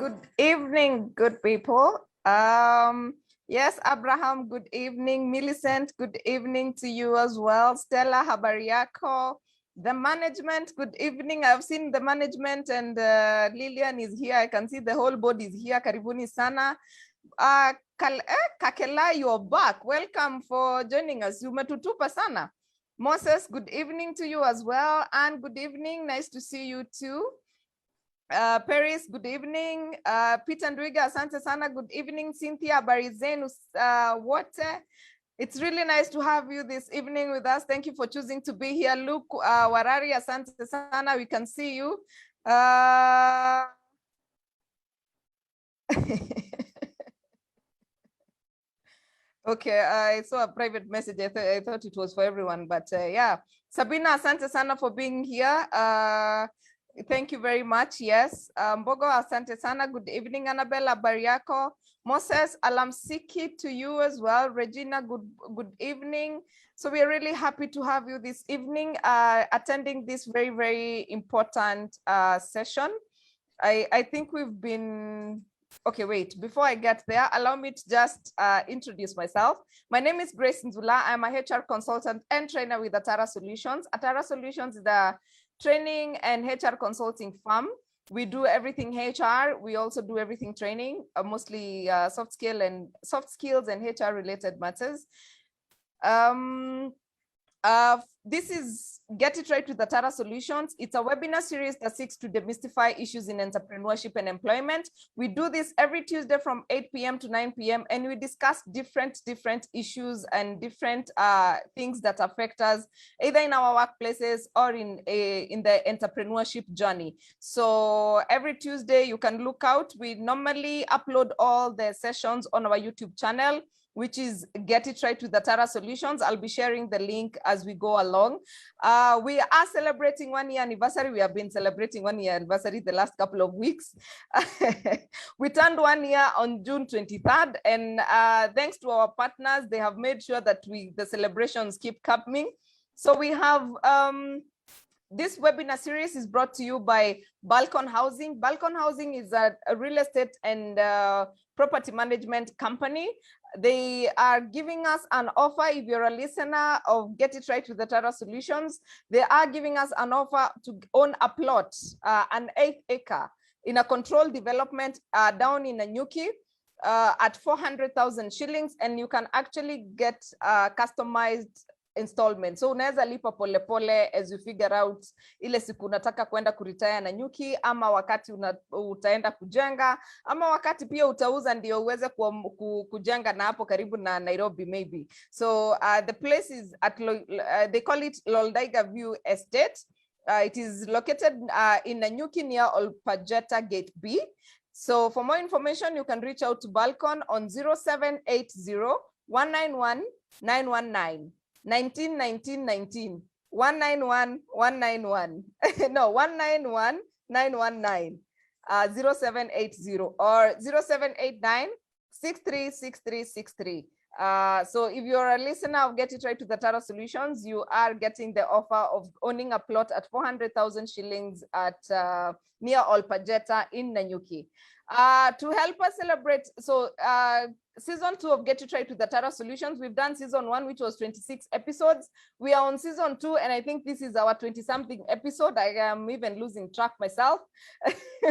Good evening, good people. Yes, Abraham, good evening. Millicent, good evening to you as well. Stella, habari yako. The management, good evening. I've seen the management and Lillian is here. I can see the whole board is here. Karibuni sana. Kakela, you're back. Welcome for joining us. Umetutupa sana. Moses, good evening to you as well. And good evening. Nice to see you too. Paris, good evening. Peter Ndwiga, asante sana. Good evening. Cynthia Barizenu, it's really nice to have you this evening with us. Thank you for choosing to be here. Luke Warari, asante sana. We can see you. Okay, I saw a private message. I thought it was for everyone, but yeah. Sabina, asante sana for being here. Thank you very much. Yes. Mbogo, asante sana. Good evening, Annabella Bariako. Moses, alamsiki to you as well. Regina, good evening. So we are really happy to have you this evening attending this very, very important session. I think we've been, okay, wait, before I get there, allow me to just introduce myself. My name is Grace Nzula. I'm a HR consultant and trainer with Atara Solutions. Atara Solutions is the training and HR consulting firm. We do everything HR. We also do everything training, mostly soft skills and HR related matters. This is Get It Right with Atara Solutions. It's a webinar series that seeks to demystify issues in entrepreneurship and employment. We do this every Tuesday from 8 p.m. to 9 p.m. and we discuss different issues and different things that affect us either in our workplaces or in the entrepreneurship journey. So every Tuesday you can look out. We normally upload all the sessions on our YouTube channel, which is Get It Right with Atara Solutions. I'll be sharing the link as we go along. We are celebrating 1 year anniversary. We have been celebrating 1 year anniversary the last couple of weeks. We turned 1 year on June 23rd, and thanks to our partners, they have made sure that the celebrations keep coming. So we have, this webinar series is brought to you by Balcon Housing. Balcon Housing is a real estate and property management company. They are giving us an offer. If you're a listener of Get It Right with Atara Solutions, they are giving us an offer to own a plot, an 8 acre in a controlled development down in Nanyuki at 400,000 shillings, and you can actually get customized installment. So unaweza lipa polepole as you figure out ile siku unataka kwenda kuretire na nyuki, ama wakati utaenda kujenga, ama wakati pia utauza ndio uweze kujenga na hapo karibu na Nairobi maybe. So the place is at they call it Loldaiga View Estate. It is located in Nanyuki near Olpajeta Gate B. So for more information, you can reach out to Balcon on 0780 191 919. 19 191 191 no 191 919 0780 or 0789 636363. So if you're a listener of Get It Right with Atara Solutions, you are getting the offer of owning a plot at 400,000 shillings at near Olpajeta in Nanyuki. To help us celebrate, so season 2 of Get It Right with Atara Solutions, we've done season 1, which was 26 episodes. We are on season 2, and I think this is our 20-something episode. I am even losing track myself.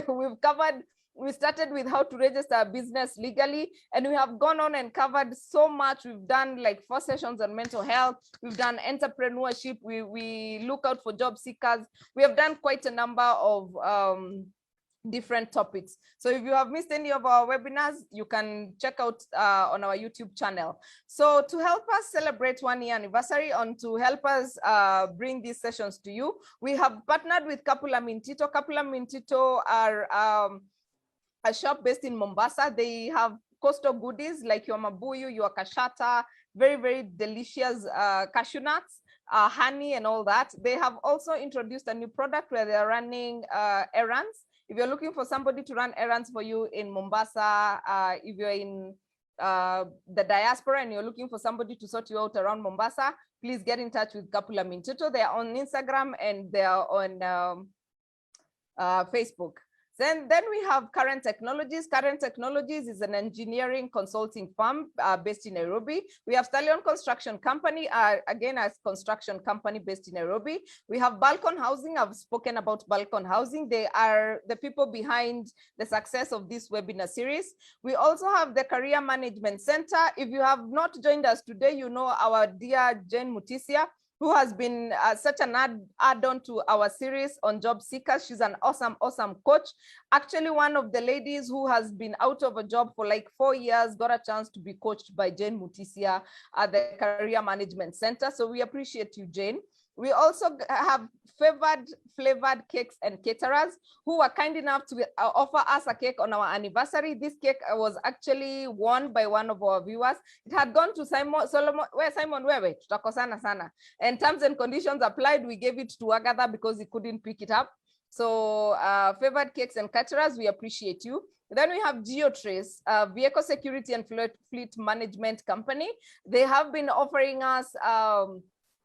We started with how to register a business legally, and we have gone on and covered so much. We've done like 4 sessions on mental health. We've done entrepreneurship. We look out for job seekers. We have done quite a number of different topics. So if you have missed any of our webinars, you can check out on our YouTube channel. So to help us celebrate 1 year anniversary and to help us bring these sessions to you, we have partnered with Kapula Mintito. Kapula Mintito are a shop based in Mombasa. They have coastal goodies like your mabuyu, your kashata, very, very delicious cashew nuts, honey and all that. They have also introduced a new product where they're running errands. If you're looking for somebody to run errands for you in Mombasa, if you're in the diaspora and you're looking for somebody to sort you out around Mombasa, please get in touch with Kapula Mintito. They are on Instagram and they are on Facebook. Then we have Current Technologies. Current Technologies is an engineering consulting firm based in Nairobi. We have Stallion Construction Company, again, a construction company based in Nairobi. We have Balcon Housing. I've spoken about Balcon Housing. They are the people behind the success of this webinar series. We also have the Career Management Center. If you have not joined us today, you know our dear Jane Mutisia, who has been such an add-on to our series on job seekers. She's an awesome, awesome coach. Actually, one of the ladies who has been out of a job for like 4 years got a chance to be coached by Jane Mutisia at the Career Management Center. So we appreciate you, Jane. We also have flavored cakes and caterers who were kind enough to offer us a cake on our anniversary. This cake was actually won by one of our viewers. It had gone to Solomon, tutakosana sana. And terms and conditions applied. We gave it to Agatha because he couldn't pick it up. So flavored cakes and caterers, we appreciate you. Then we have GeoTrace, Vehicle Security and Fleet Management Company. They have been offering us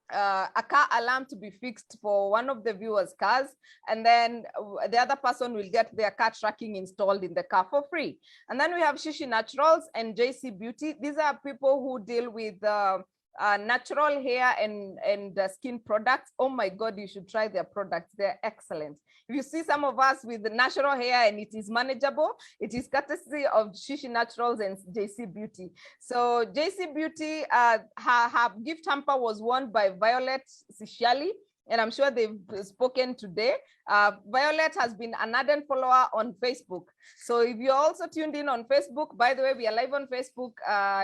a car alarm to be fixed for one of the viewers' cars, and then the other person will get their car tracking installed in the car for free. And then we have Shishi Naturals and JC Beauty. These are people who deal with natural hair and skin products. Oh my God, you should try their products. They're excellent. If you see some of us with the natural hair and it is manageable, it is courtesy of Shishi Naturals and JC Beauty. So JC Beauty, her gift hamper was won by Violet Siciali, and I'm sure they've spoken today. Violet has been an ardent follower on Facebook. So if you're also tuned in on Facebook, by the way, we are live on Facebook,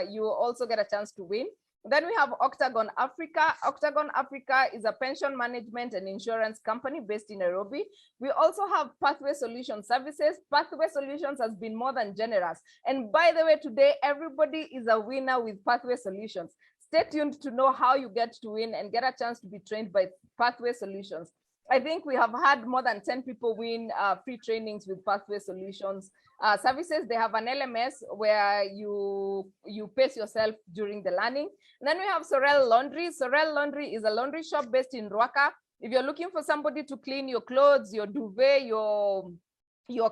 you also get a chance to win. Then we have Octagon Africa. Octagon Africa is a pension management and insurance company based in Nairobi. We also have Pathway Solution Services. Pathway Solutions has been more than generous. And by the way, today, everybody is a winner with Pathway Solutions. Stay tuned to know how you get to win and get a chance to be trained by Pathway Solutions. I think we have had more than 10 people win free trainings with Pathway Solutions services. They have an LMS where you pace yourself during the learning. And then we have Sorel Laundry. Sorel Laundry is a laundry shop based in Rwaka. If you're looking for somebody to clean your clothes, your duvet, your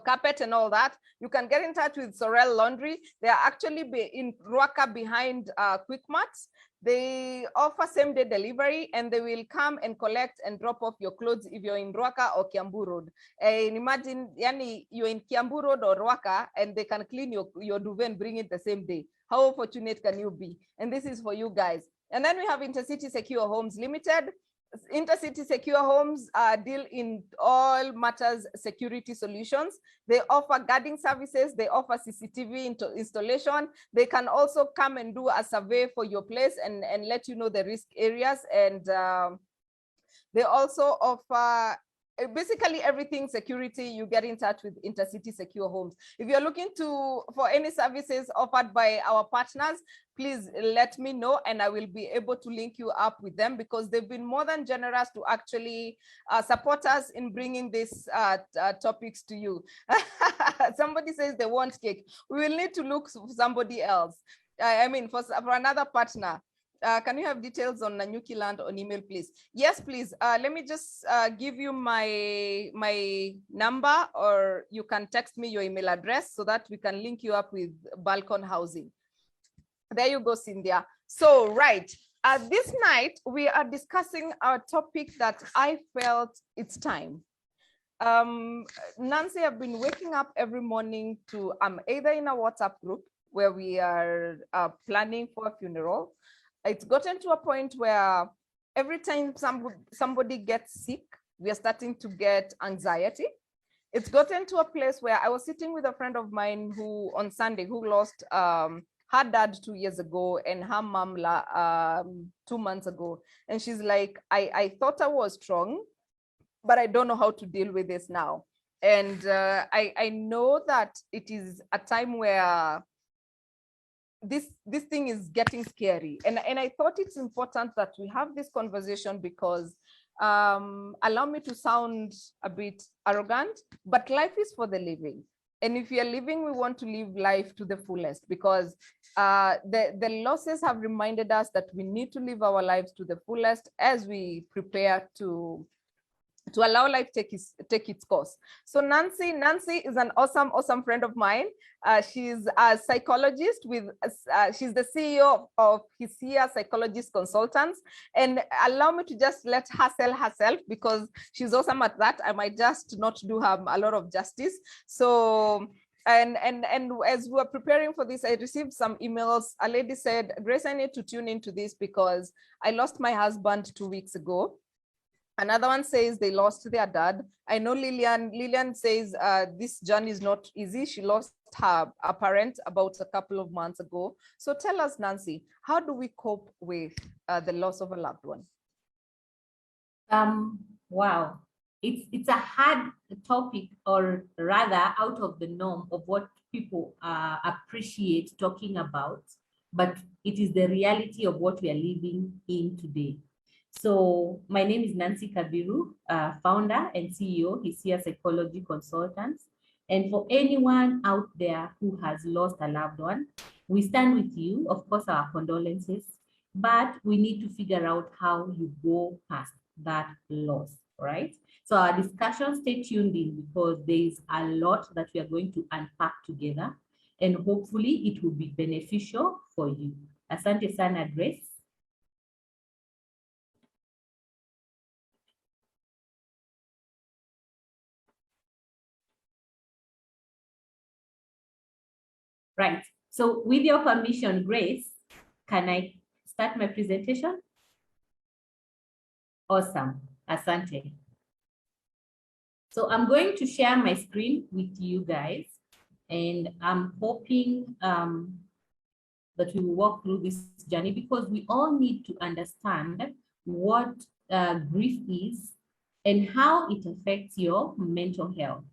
carpet and all that, you can get in touch with Sorel Laundry. They are actually in Rwaka behind Quickmart. They offer same-day delivery, and they will come and collect and drop off your clothes if you're in Rwaka or Kiambu Road. And imagine, yani, you're in Kiambu Road or Rwaka, and they can clean your duvet and bring it the same day. How fortunate can you be? And this is for you guys. And then we have Intercity Secure Homes Limited. Intercity Secure Homes deal in all matters security solutions. They offer guarding services. They offer CCTV installation. They can also come and do a survey for your place and let you know the risk areas. And they also offer basically everything security. You get in touch with Intercity Secure Homes. If you're looking for any services offered by our partners, please let me know and I will be able to link you up with them, because they've been more than generous to actually support us in bringing these topics to you. Somebody says they want cake. We will need to look for somebody else. I mean, for another partner. Can you have details on Nanyuki Land on email, please? Yes, please. Let me just give you my number, or you can text me your email address so that we can link you up with Balcon Housing. There you go, Cynthia. So, right. This night, we are discussing a topic that I felt it's time. Nancy, I've been waking up every morning to, I'm either in a WhatsApp group where we are planning for a funeral. It's gotten to a point where every time somebody gets sick, we are starting to get anxiety. It's gotten to a place where I was sitting with a friend of mine who on Sunday, who lost her dad 2 years ago and her mom 2 months ago. And she's like, I thought I was strong, but I don't know how to deal with this now. And I know that it is a time where this thing is getting scary. And I thought it's important that we have this conversation because, allow me to sound a bit arrogant, but life is for the living. And if you're living, we want to live life to the fullest, because the losses have reminded us that we need to live our lives to the fullest as we prepare to to allow life take its course. So Nancy is an awesome friend of mine. She's a psychologist with, she's the CEO of Hisia Psychologist Consultants. And allow me to just let her sell herself, because she's awesome at that. I might just not do her a lot of justice. So, and as we were preparing for this, I received some emails. A lady said, Grace, I need to tune into this because I lost my husband 2 weeks ago. Another one says they lost their dad. I know Lillian says this journey is not easy. She lost a parent about a couple of months ago. So tell us, Nancy, how do we cope with the loss of a loved one? Wow, it's a hard topic, or rather out of the norm of what people appreciate talking about, but it is the reality of what we are living in today. So my name is Nancy Kabiru, founder and CEO, Hisia Psychology Consultants. And for anyone out there who has lost a loved one, we stand with you. Of course, our condolences, but we need to figure out how you go past that loss, right? So our discussion, stay tuned in, because there is a lot that we are going to unpack together, and hopefully it will be beneficial for you. Asante sana, Grace. Right. So with your permission, Grace, can I start my presentation? Awesome. Asante. So I'm going to share my screen with you guys, and I'm hoping that we will walk through this journey, because we all need to understand what grief is and how it affects your mental health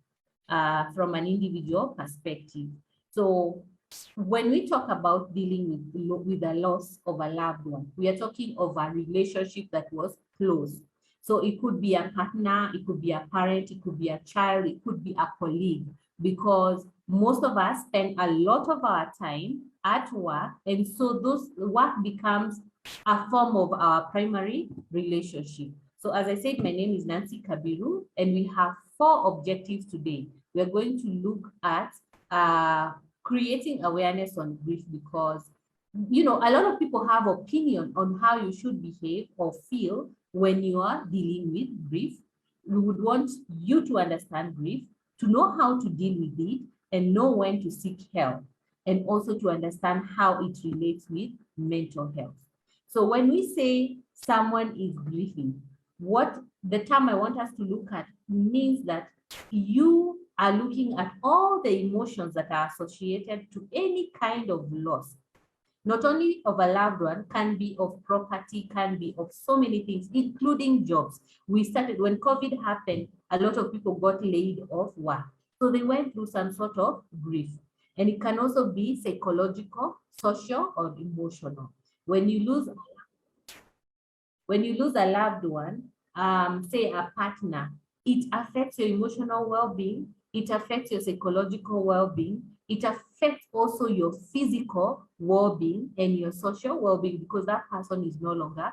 from an individual perspective. So when we talk about dealing with the loss of a loved one, we are talking of a relationship that was close. So it could be a partner, it could be a parent, it could be a child, it could be a colleague, because most of us spend a lot of our time at work, and so those work becomes a form of our primary relationship. So as I said, my name is Nancy Kabiru, and we have 4 objectives today. We are going to look at creating awareness on grief, because a lot of people have opinion on how you should behave or feel when you are dealing with grief. We would want you to understand grief, to know how to deal with it, and know when to seek help, and also to understand how it relates with mental health. So when we say someone is grieving, what the term I want us to look at means that you are looking at all the emotions that are associated to any kind of loss, not only of a loved one, can be of property, can be of so many things, including jobs. We started, when COVID happened, a lot of people got laid off work. So they went through some sort of grief. And it can also be psychological, social, or emotional. When you lose a loved one, say a partner, it affects your emotional well-being, it affects your psychological well-being, it affects also your physical well-being and your social well-being, because that person is no longer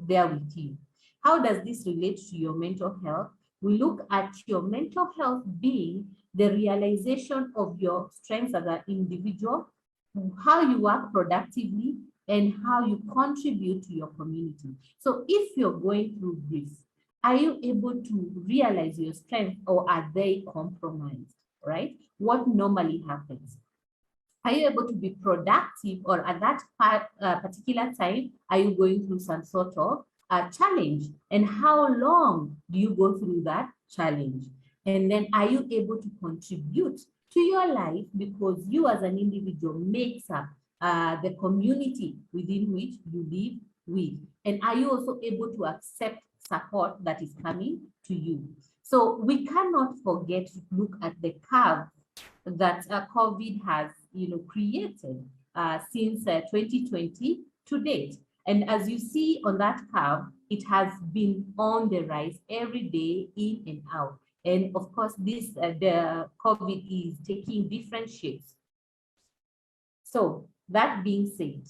there with you. How does this relate to your mental health? We look at your mental health being the realization of your strengths as an individual, how you work productively, and how you contribute to your community. So if you're going through grief, are you able to realize your strength, or are they compromised, right? What normally happens? Are you able to be productive, or at that particular time, are you going through some sort of challenge? And how long do you go through that challenge? And then are you able to contribute to your life, because you as an individual makes up the community within which you live with? And are you also able to accept support that is coming to you? So we cannot forget to look at the curve that COVID has created since 2020 to date. And as you see on that curve, it has been on the rise every day, in and out. And of course, this the COVID is taking different shapes. So that being said,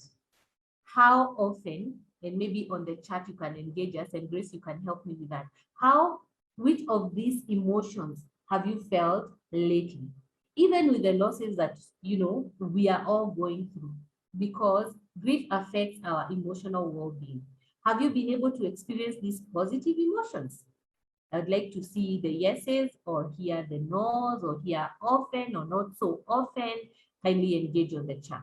how often, and maybe on the chat you can engage us, and Grace, you can help me with that. How Which of these emotions have you felt lately? Even with the losses that, we are all going through, because grief affects our emotional well-being. Have you been able to experience these positive emotions? I'd like to see the yeses or hear the no's or hear often or not so often. Kindly engage on the chat.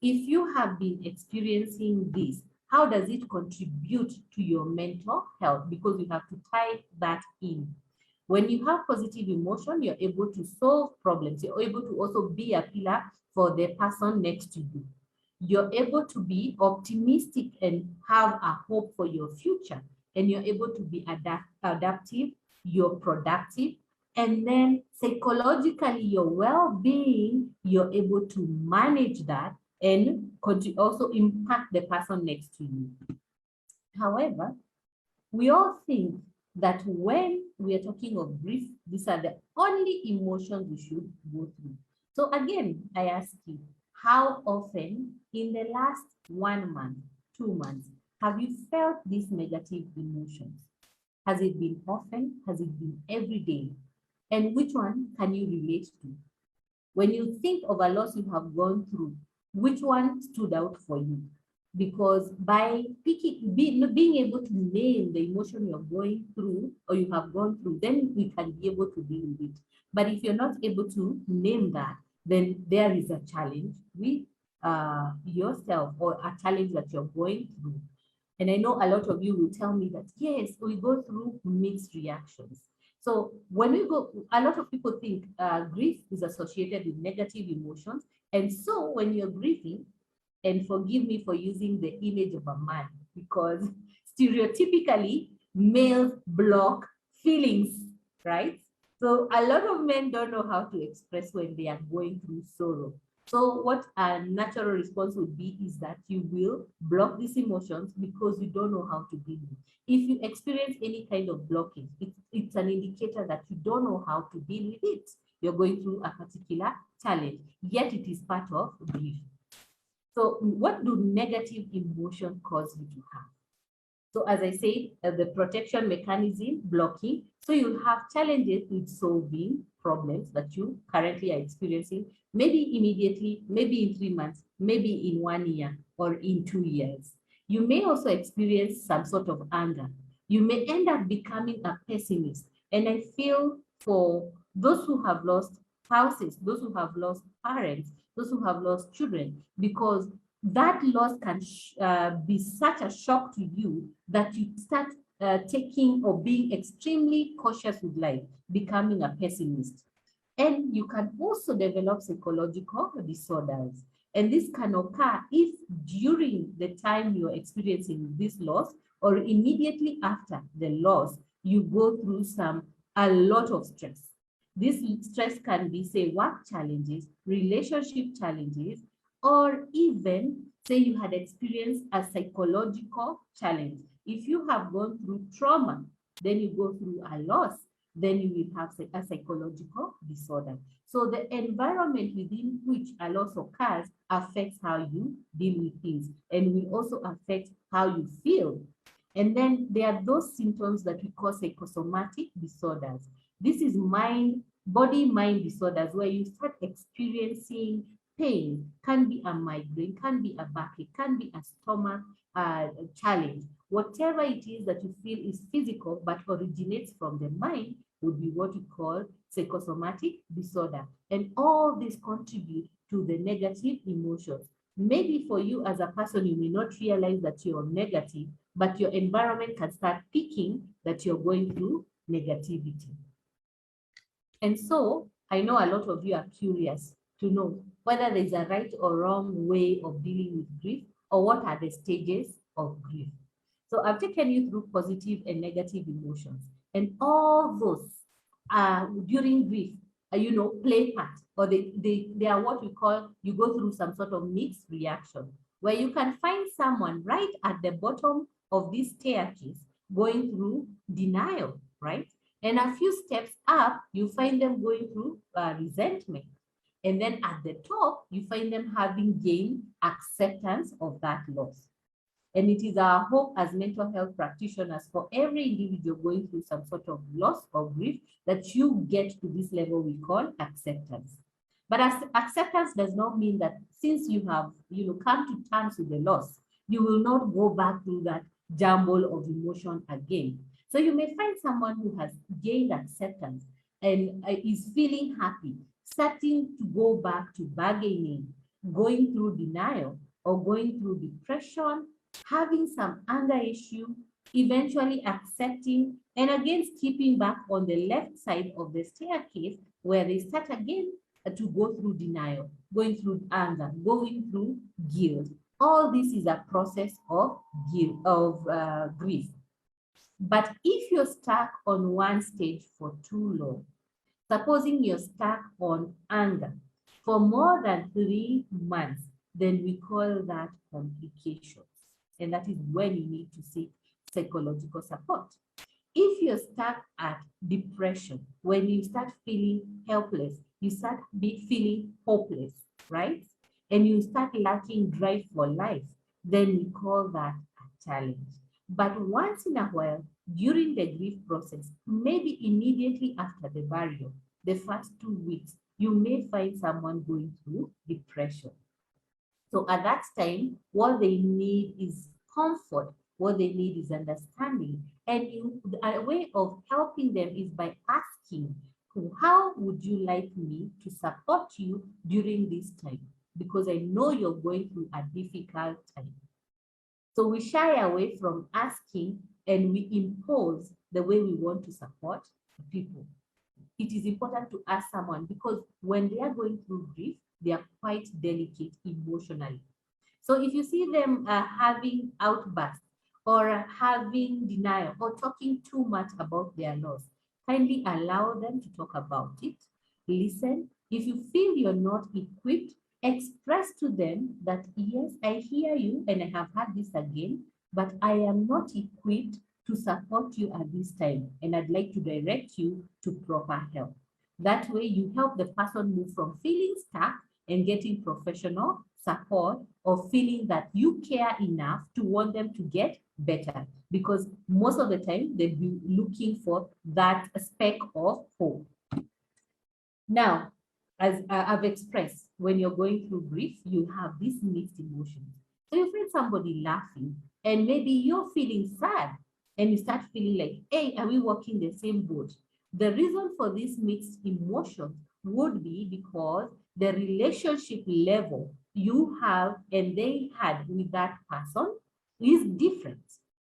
If you have been experiencing this, how does it contribute to your mental health? Because you have to tie that in. When you have positive emotion, you're able to solve problems. You're able to also be a pillar for the person next to you. You're able to be optimistic and have a hope for your future. And you're able to be adaptive, you're productive, and then psychologically, your well-being, you're able to manage that and also impact the person next to you. However, we all think that when we are talking of grief, these are the only emotions we should go through. So again, I ask you, how often in the last 1 month, 2 months, have you felt these negative emotions? Has it been often? Has it been every day? And which one can you relate to? When you think of a loss you have gone through, which one stood out for you? Because by being able to name the emotion you're going through or you have gone through, then we can be able to deal with it. But if you're not able to name that, then there is a challenge with yourself or a challenge that you're going through. And I know a lot of you will tell me that, yes, we go through mixed reactions. So when we go, a lot of people think grief is associated with negative emotions. And so when you're grieving, and forgive me for using the image of a man, because stereotypically males block feelings, right? So a lot of men don't know how to express when they are going through sorrow. So what a natural response would be is that you will block these emotions because you don't know how to deal with it. If you experience any kind of blockage, it's an indicator that you don't know how to deal with it. You're going through a particular challenge, yet it is part of grief. So what do negative emotions cause you to have? So as I said, the protection mechanism, blocking. So you have challenges with solving problems that you currently are experiencing, maybe immediately, maybe in 3 months, maybe in 1 year or in 2 years. You may also experience some sort of anger. You may end up becoming a pessimist. And I feel for those who have lost spouses, those who have lost parents, those who have lost children, because that loss can be such a shock to you that you start taking or being extremely cautious with life, becoming a pessimist. And you can also develop psychological disorders. And this can occur if during the time you're experiencing this loss or immediately after the loss, you go through a lot of stress. This stress can be, say, work challenges, relationship challenges, or even say you had experienced a psychological challenge. If you have gone through trauma, then you go through a loss, then you will have a psychological disorder. So the environment within which a loss occurs affects how you deal with things and will also affect how you feel. And then there are those symptoms that we call psychosomatic disorders. This is body-mind disorders where you start experiencing pain. Can be a migraine, can be a backache, can be a stomach challenge. Whatever it is that you feel is physical but originates from the mind would be what we call psychosomatic disorder. And all this contribute to the negative emotions. Maybe for you as a person, you may not realize that you're negative, but your environment can start picking that you're going through negativity. And so I know a lot of you are curious to know whether there's a right or wrong way of dealing with grief or what are the stages of grief. So I've taken you through positive and negative emotions, and all those during grief, play part, or they are what we call, you go through some sort of mixed reaction, where you can find someone right at the bottom of this staircase going through denial, right? And a few steps up, you find them going through resentment. And then at the top, you find them having gained acceptance of that loss. And it is our hope as mental health practitioners for every individual going through some sort of loss or grief that you get to this level we call acceptance. But as acceptance does not mean that since you have come to terms with the loss, you will not go back to that jumble of emotion again. So you may find someone who has gained acceptance and is feeling happy, starting to go back to bargaining, going through denial, or going through depression, having some anger issue, eventually accepting, and again skipping back on the left side of the staircase where they start again to go through denial, going through anger, going through guilt. All this is a process of grief. But if you're stuck on one stage for too long, supposing you're stuck on anger for more than 3 months, then we call that complications. And that is when you need to seek psychological support. If you're stuck at depression, when you start feeling helpless, you start feeling hopeless, right? And you start lacking drive for life, then we call that a challenge. But once in a while, during the grief process, maybe immediately after the burial, the first 2 weeks, you may find someone going through depression. So at that time, what they need is comfort. What they need is understanding. And a way of helping them is by asking, how would you like me to support you during this time? Because I know you're going through a difficult time. So we shy away from asking and we impose the way we want to support people. It is important to ask someone because when they are going through grief, they are quite delicate emotionally. So if you see them having outbursts or having denial or talking too much about their loss, kindly allow them to talk about it. Listen. If you feel you're not equipped, express to them that, yes, I hear you and I have had this again, but I am not equipped to support you at this time, and I'd like to direct you to proper help. That way you help the person move from feeling stuck and getting professional support or feeling that you care enough to want them to get better, because most of the time they'll be looking for that speck of hope. Now, as I've expressed, when you're going through grief, you have these mixed emotions. So you find somebody laughing and maybe you're feeling sad and you start feeling like, hey, are we walking the same boat? The reason for this mixed emotions would be because the relationship level you have and they had with that person is different,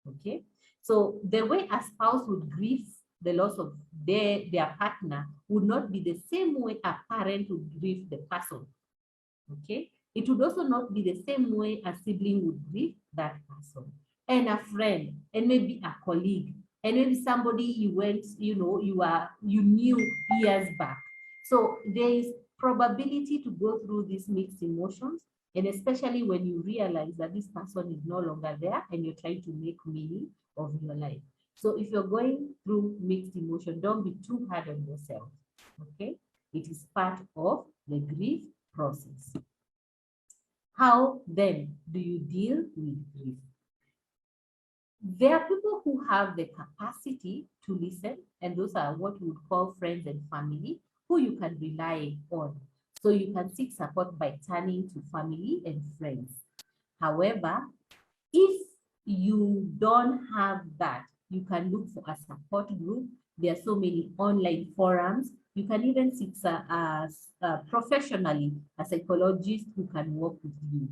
okay? So the way a spouse would grieve the loss of their partner would not be the same way a parent would grieve the person, okay? It would also not be the same way a sibling would grieve that person, and a friend, and maybe a colleague, and maybe somebody you went, you knew years back. So there is probability to go through these mixed emotions, and especially when you realize that this person is no longer there and you're trying to make meaning of your life. So if you're going through mixed emotion, don't be too hard on yourself, okay? It is part of the grief process. How then do you deal with grief? There are people who have the capacity to listen, and those are what we would call friends and family, who you can rely on. So you can seek support by turning to family and friends. However, if you don't have that, you can look for a support group. There are so many online forums. You can even seek professionally a psychologist who can work with you.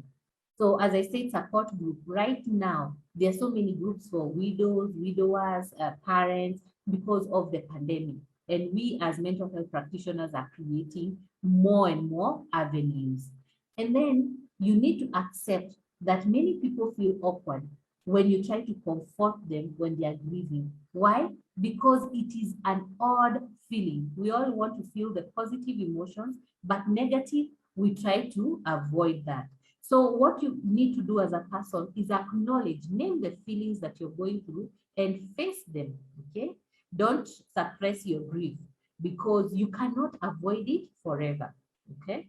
So as I said, support group, right now, there are so many groups for widows, widowers, parents, because of the pandemic. And we as mental health practitioners are creating more and more avenues. And then you need to accept that many people feel awkward when you try to comfort them when they are grieving. Why? Because it is an odd feeling. We all want to feel the positive emotions, but negative, we try to avoid that. So what you need to do as a person is acknowledge, name the feelings that you're going through and face them, okay? Don't suppress your grief because you cannot avoid it forever, okay?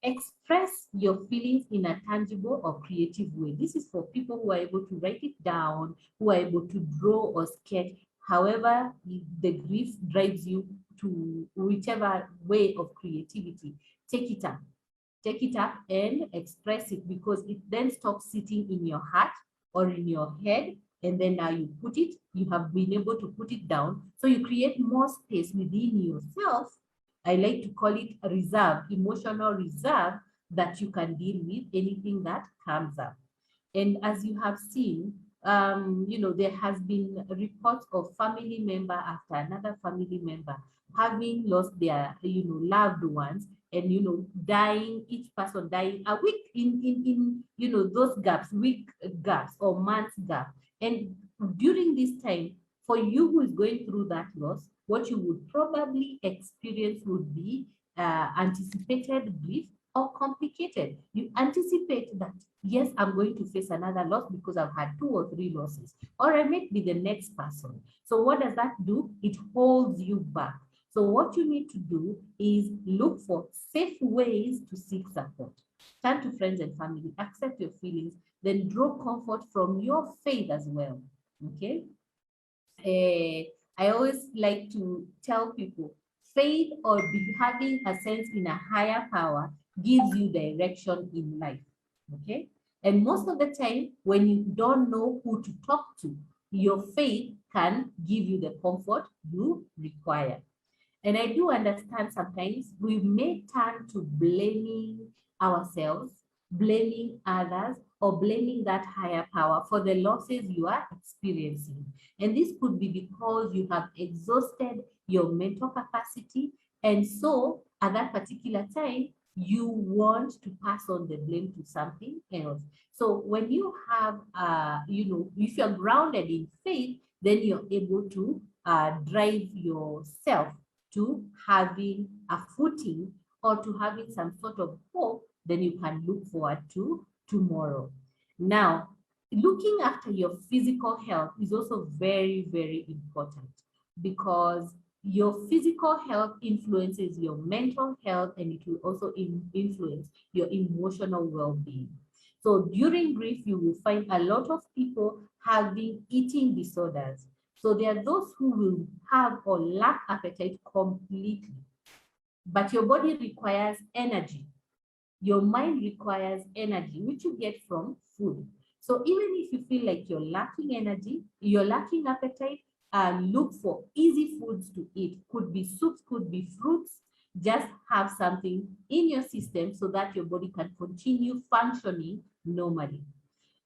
Express your feelings in a tangible or creative way. This is for people who are able to write it down, who are able to draw or sketch. However, the grief drives you to whichever way of creativity. Take it up. Take it up and express it, because it then stops sitting in your heart or in your head, and then now you put it, you have been able to put it down. So you create more space within yourself. I like to call it a reserve, emotional reserve, that you can deal with anything that comes up. And as you have seen, there has been reports of family member after another family member having lost their, loved ones, and, dying, each person dying a week in those gaps, week gaps or months gap. And during this time, for you who is going through that loss, what you would probably experience would be anticipated grief or complicated. You anticipate that, yes, I'm going to face another loss because I've had 2 or 3 losses, or I may be the next person. So what does that do? It holds you back. So what you need to do is look for safe ways to seek support. Turn to friends and family, accept your feelings, then draw comfort from your faith as well. Okay? I always like to tell people, faith or having a sense in a higher power gives you direction in life. Okay? And most of the time, when you don't know who to talk to, your faith can give you the comfort you require. And I do understand sometimes we may turn to blaming ourselves, blaming others, or blaming that higher power for the losses you are experiencing. And this could be because you have exhausted your mental capacity. And so at that particular time, you want to pass on the blame to something else. So when you have, if you're grounded in faith, then you're able to drive yourself to having a footing or to having some sort of hope, then you can look forward to tomorrow. Now, looking after your physical health is also very, very important, because your physical health influences your mental health, and it will also influence your emotional well-being. So during grief, you will find a lot of people having eating disorders. So there are those who will have or lack appetite completely, but your body requires energy. Your mind requires energy, which you get from food. So even if you feel like you're lacking energy, you're lacking appetite, look for easy foods to eat. Could be soups, could be fruits. Just have something in your system so that your body can continue functioning normally.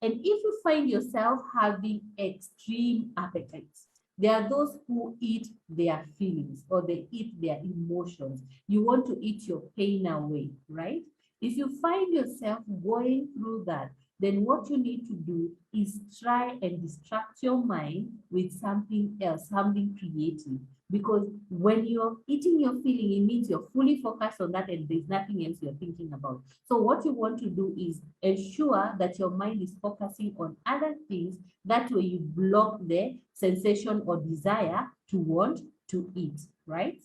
And if you find yourself having extreme appetites, there are those who eat their feelings or they eat their emotions. You want to eat your pain away, right? If you find yourself going through that, then what you need to do is try and distract your mind with something else, something creative. Because when you're eating your feeling, it means you're fully focused on that and there's nothing else you're thinking about. So what you want to do is ensure that your mind is focusing on other things. That way you block the sensation or desire to want to eat, right?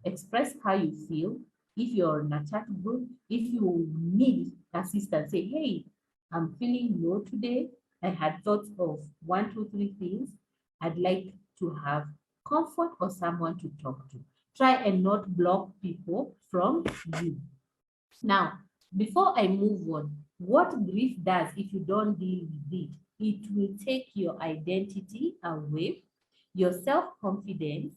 Express how you feel. If you're in a chat group, if you need assistance, say, hey, I'm feeling low today. I had thoughts of 1, 2, 3 things. I'd like to have comfort or someone to talk to. Try and not block people from you. Now, before I move on, what grief does if you don't deal with it, it will take your identity away, your self-confidence,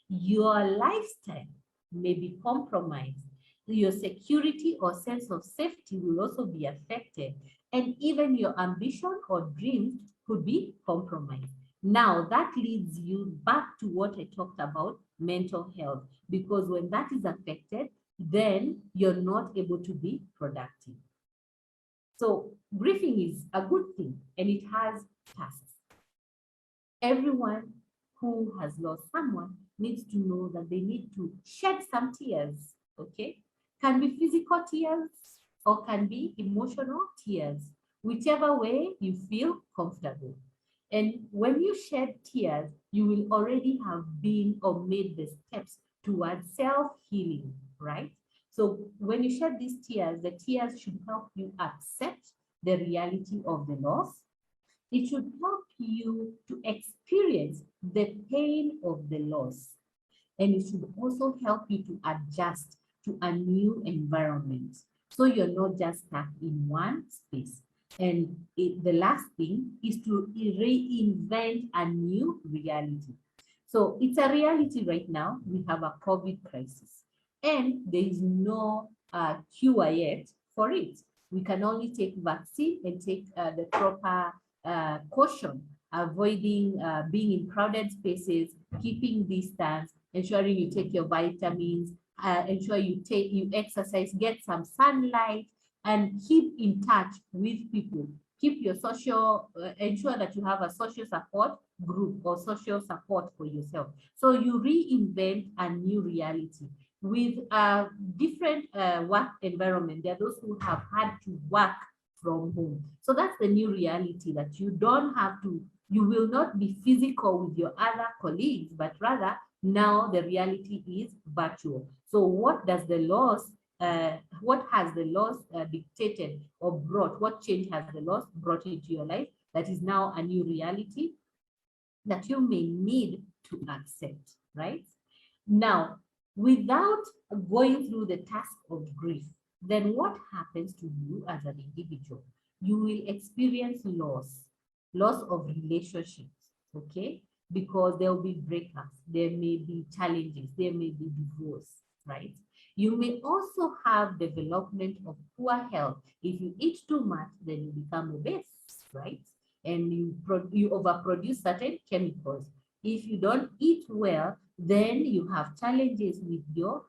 your lifestyle may be compromised, your security or sense of safety will also be affected, and even your ambition or dreams could be compromised. Now, that leads you back to what I talked about, mental health, because when that is affected, then you're not able to be productive. So grieving is a good thing and it has tasks. Everyone who has lost someone needs to know that they need to shed some tears, okay? Can be physical tears or can be emotional tears, whichever way you feel comfortable. And when you shed tears, you will already have been or made the steps towards self-healing, right? So when you shed these tears, the tears should help you accept the reality of the loss. It should help you to experience the pain of the loss. And it should also help you to adjust to a new environment. So you're not just stuck in one space. And the last thing is to reinvent a new reality. So it's a reality right now. We have a COVID crisis, and there is no cure yet for it. We can only take vaccine and take the proper caution, avoiding being in crowded spaces, keeping distance, ensuring you take your vitamins, ensure you exercise, get some sunlight, and keep in touch with people. Keep your social, ensure that you have a social support group or social support for yourself. So you reinvent a new reality with a different work environment. There are those who have had to work from home. So that's the new reality, that you don't have to, you will not be physical with your other colleagues, but rather now the reality is virtual. So what does the loss, what has the loss dictated or brought? What change has the loss brought into your life that is now a new reality that you may need to accept, right? Now, without going through the task of grief, then what happens to you as an individual? You will experience loss of relationships, okay? Because there will be breakups, there may be challenges, there may be divorce, right? You may also have development of poor health. If you eat too much, then you become obese, right? And you overproduce certain chemicals. If you don't eat well, then you have challenges with your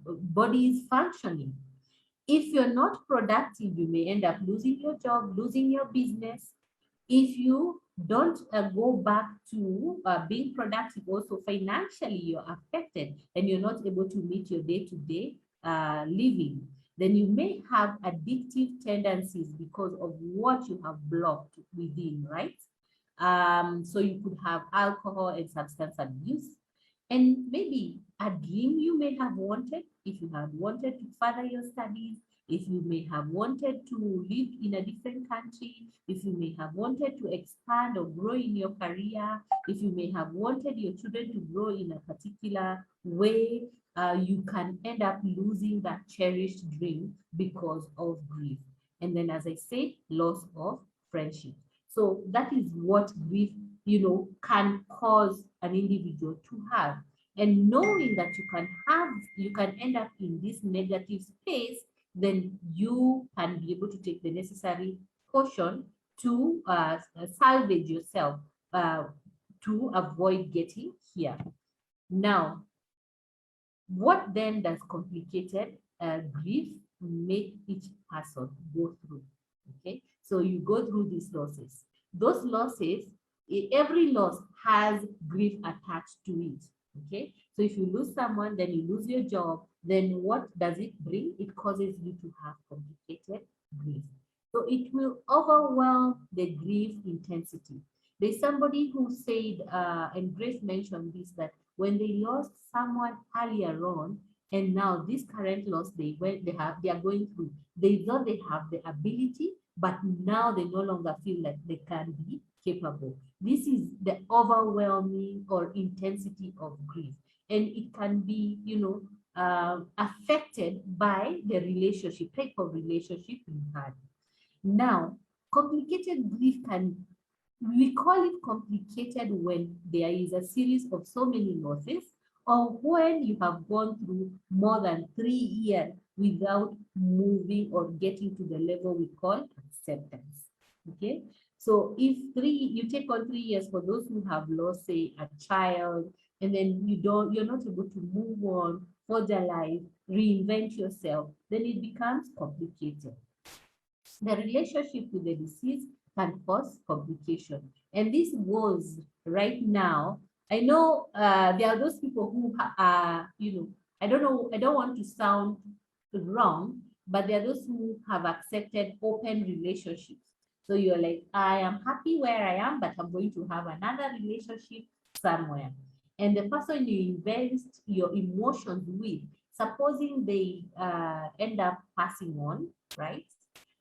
body's functioning. If you're not productive, you may end up losing your job, losing your business. If you don't go back to being productive, also financially, you're affected and you're not able to meet your day-to-day living. Then you may have addictive tendencies because of what you have blocked within, right? So you could have alcohol and substance abuse. And maybe a dream you may have wanted, if you have wanted to further your studies, if you may have wanted to live in a different country, if you may have wanted to expand or grow in your career, if you may have wanted your children to grow in a particular way, you can end up losing that cherished dream because of grief. And then, as I said, loss of friendship. So that is what grief, can cause an individual to have. And knowing that you can end up in this negative space, then you can be able to take the necessary caution to salvage yourself to avoid getting here. Now, what then does complicated grief make each person go through? Okay, so you go through these losses. Those losses, every loss has grief attached to it. Okay, so if you lose someone, then you lose your job, then what does it bring? It causes you to have complicated grief. So it will overwhelm the grief intensity. There's somebody who said, and Grace mentioned this, that when they lost someone earlier on, and now this current loss they are going through, they thought they have the ability, but now they no longer feel like they can be capable. This is the overwhelming or intensity of grief, and it can be, affected by the relationship, type of relationship you had. Now, complicated grief we call it complicated when there is a series of so many losses, or when you have gone through more than 3 years without moving or getting to the level we call acceptance. Okay, so if you take on 3 years for those who have lost, say, a child, and then you're not able to move on, forge a life, reinvent yourself, then it becomes complicated. The relationship with the deceased can cause complication, and this was right now. I know there are those people who are, I don't want to sound wrong, but there are those who have accepted open relationships. So you're like, I am happy where I am, but I'm going to have another relationship somewhere. And the person you invest your emotions with supposing they end up passing on, right?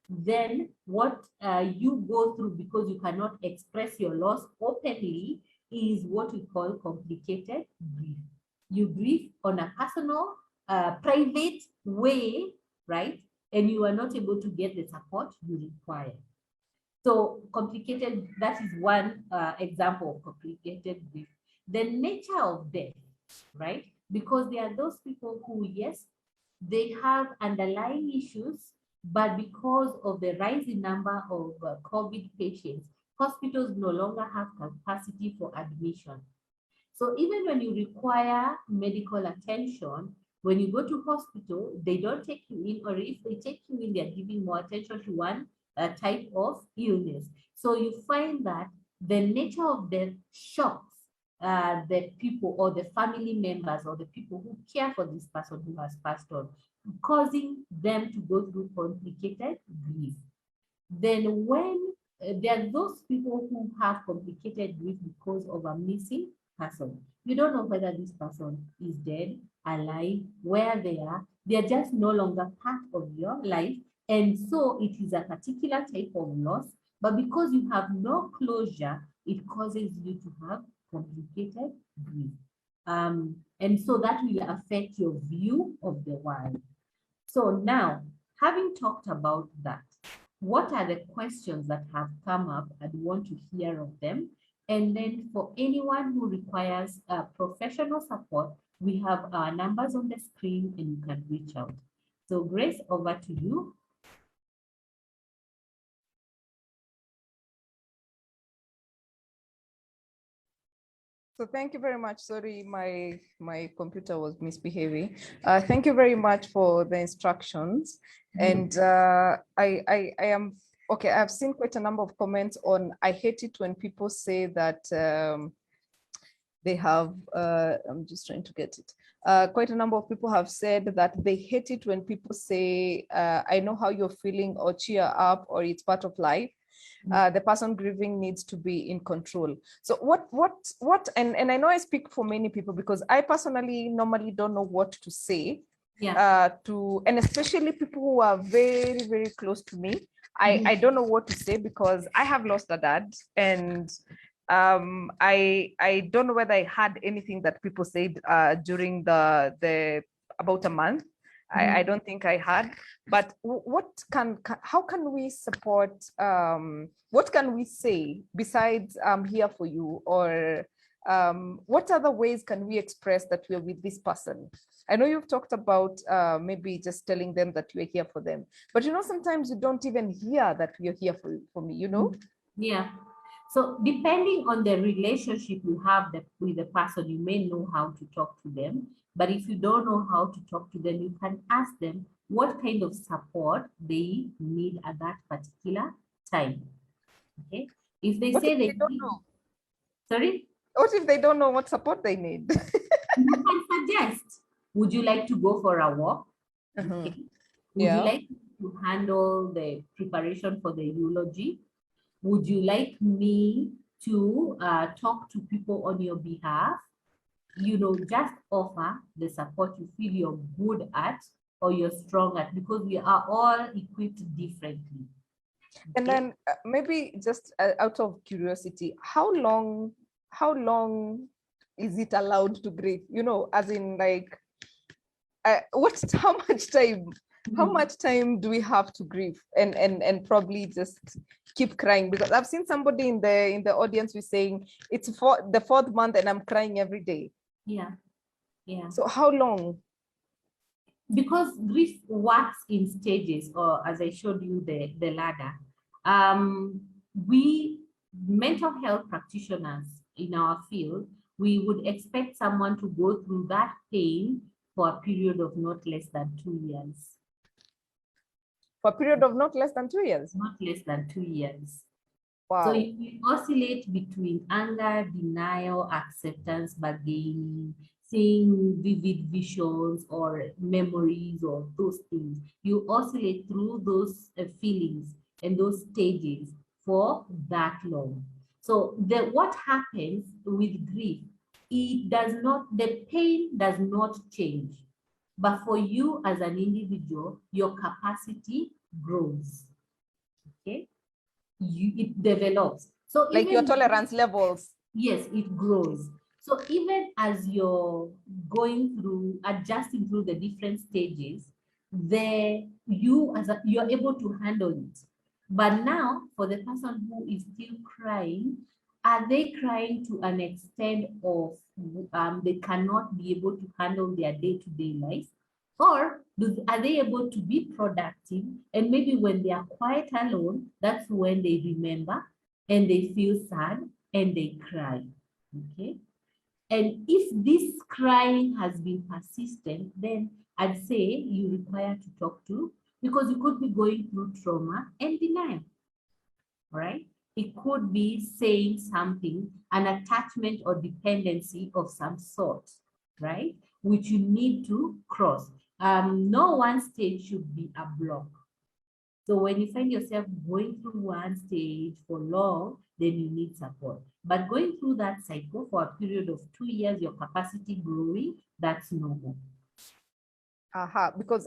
Then what you go through, because you cannot express your loss openly, is what we call complicated grief. You grieve on a personal, private way, right? And you are not able to get the support you require. So complicated, that is one example of complicated grief. The nature of death, right? Because there are those people who, yes, they have underlying issues, but because of the rising number of COVID patients, hospitals no longer have capacity for admission. So even when you require medical attention, when you go to hospital, they don't take you in, or if they take you in, they're giving more attention to one type of illness. So you find that the nature of death shocks the people or the family members or the people who care for this person who has passed on, causing them to go through complicated grief. Then when there are those people who have complicated grief because of a missing person. You don't know whether this person is dead, alive, where they are. They are just no longer part of your life. And so it is a particular type of loss, but because you have no closure, it causes you to have complicated grief. And so that will affect your view of the world. So now, having talked about that, what are the questions that have come up and want to hear of them? And then for anyone who requires professional support, we have our numbers on the screen and you can reach out. So Grace, over to you. So thank you very much. Sorry, my computer was misbehaving. Thank you very much for the instructions. And I am, okay, I've seen quite a number of comments on, I hate it when people say that they have, I'm just trying to get it. Quite a number of people have said that they hate it when people say, I know how you're feeling, or cheer up, or it's part of life. The person grieving needs to be in control. So what, and I know I speak for many people because I personally normally don't know what to say. Yeah. And especially people who are very, very close to me. I don't know what to say because I have lost a dad, and I don't know whether I had anything that people said during the about a month. I don't think I had, but how can we support, what can we say besides I'm here for you, or what other ways can we express that we're with this person? I know you've talked about maybe just telling them that you're here for them, but you know, sometimes you don't even hear that you're here for me, you know? Yeah. So depending on the relationship you have with the person, you may know how to talk to them. But if you don't know how to talk to them, you can ask them what kind of support they need at that particular time. Okay. If they say they don't know? Sorry? What if they don't know what support they need? You can suggest, would you like to go for a walk? Okay. Would you like to handle the preparation for the eulogy? Would you like me to talk to people on your behalf? You know, just offer the support you feel you're good at or you're strong at, because we are all equipped differently. And then maybe just out of curiosity, how long is it allowed to grieve? You know, as in like, how much time do we have to grieve and probably just keep crying? Because I've seen somebody in the audience who's saying it's for the 4th month and I'm crying every day. Yeah. So how long? Because grief works in stages, or as I showed you the ladder. We mental health practitioners in our field, we would expect someone to go through that pain for a period of not less than 2 years. For a period of not less than 2 years? Not less than 2 years. Wow. So you oscillate between anger, denial, acceptance, bargaining, seeing vivid visions or memories or those things. You oscillate through those feelings and those stages for that long. So what happens with grief, the pain does not change. But for you as an individual, your capacity grows. Okay, it develops. So Like your even tolerance levels. yes, it grows. So even as you're going through, adjusting through the different stages, you're able to handle it. But now, for the person who is still crying, are they crying to an extent of they cannot be able to handle their day-to-day life? Or are they able to be productive? And maybe when they are quiet alone, that's when they remember and they feel sad and they cry. Okay. And if this crying has been persistent, then I'd say you require to talk to, because you could be going through trauma and denial. All right. It could be saying something, an attachment or dependency of some sort, right? Which you need to cross. No one stage should be a block. So when you find yourself going through one stage for long, then you need support. But going through that cycle for a period of 2 years, your capacity growing, that's normal. Because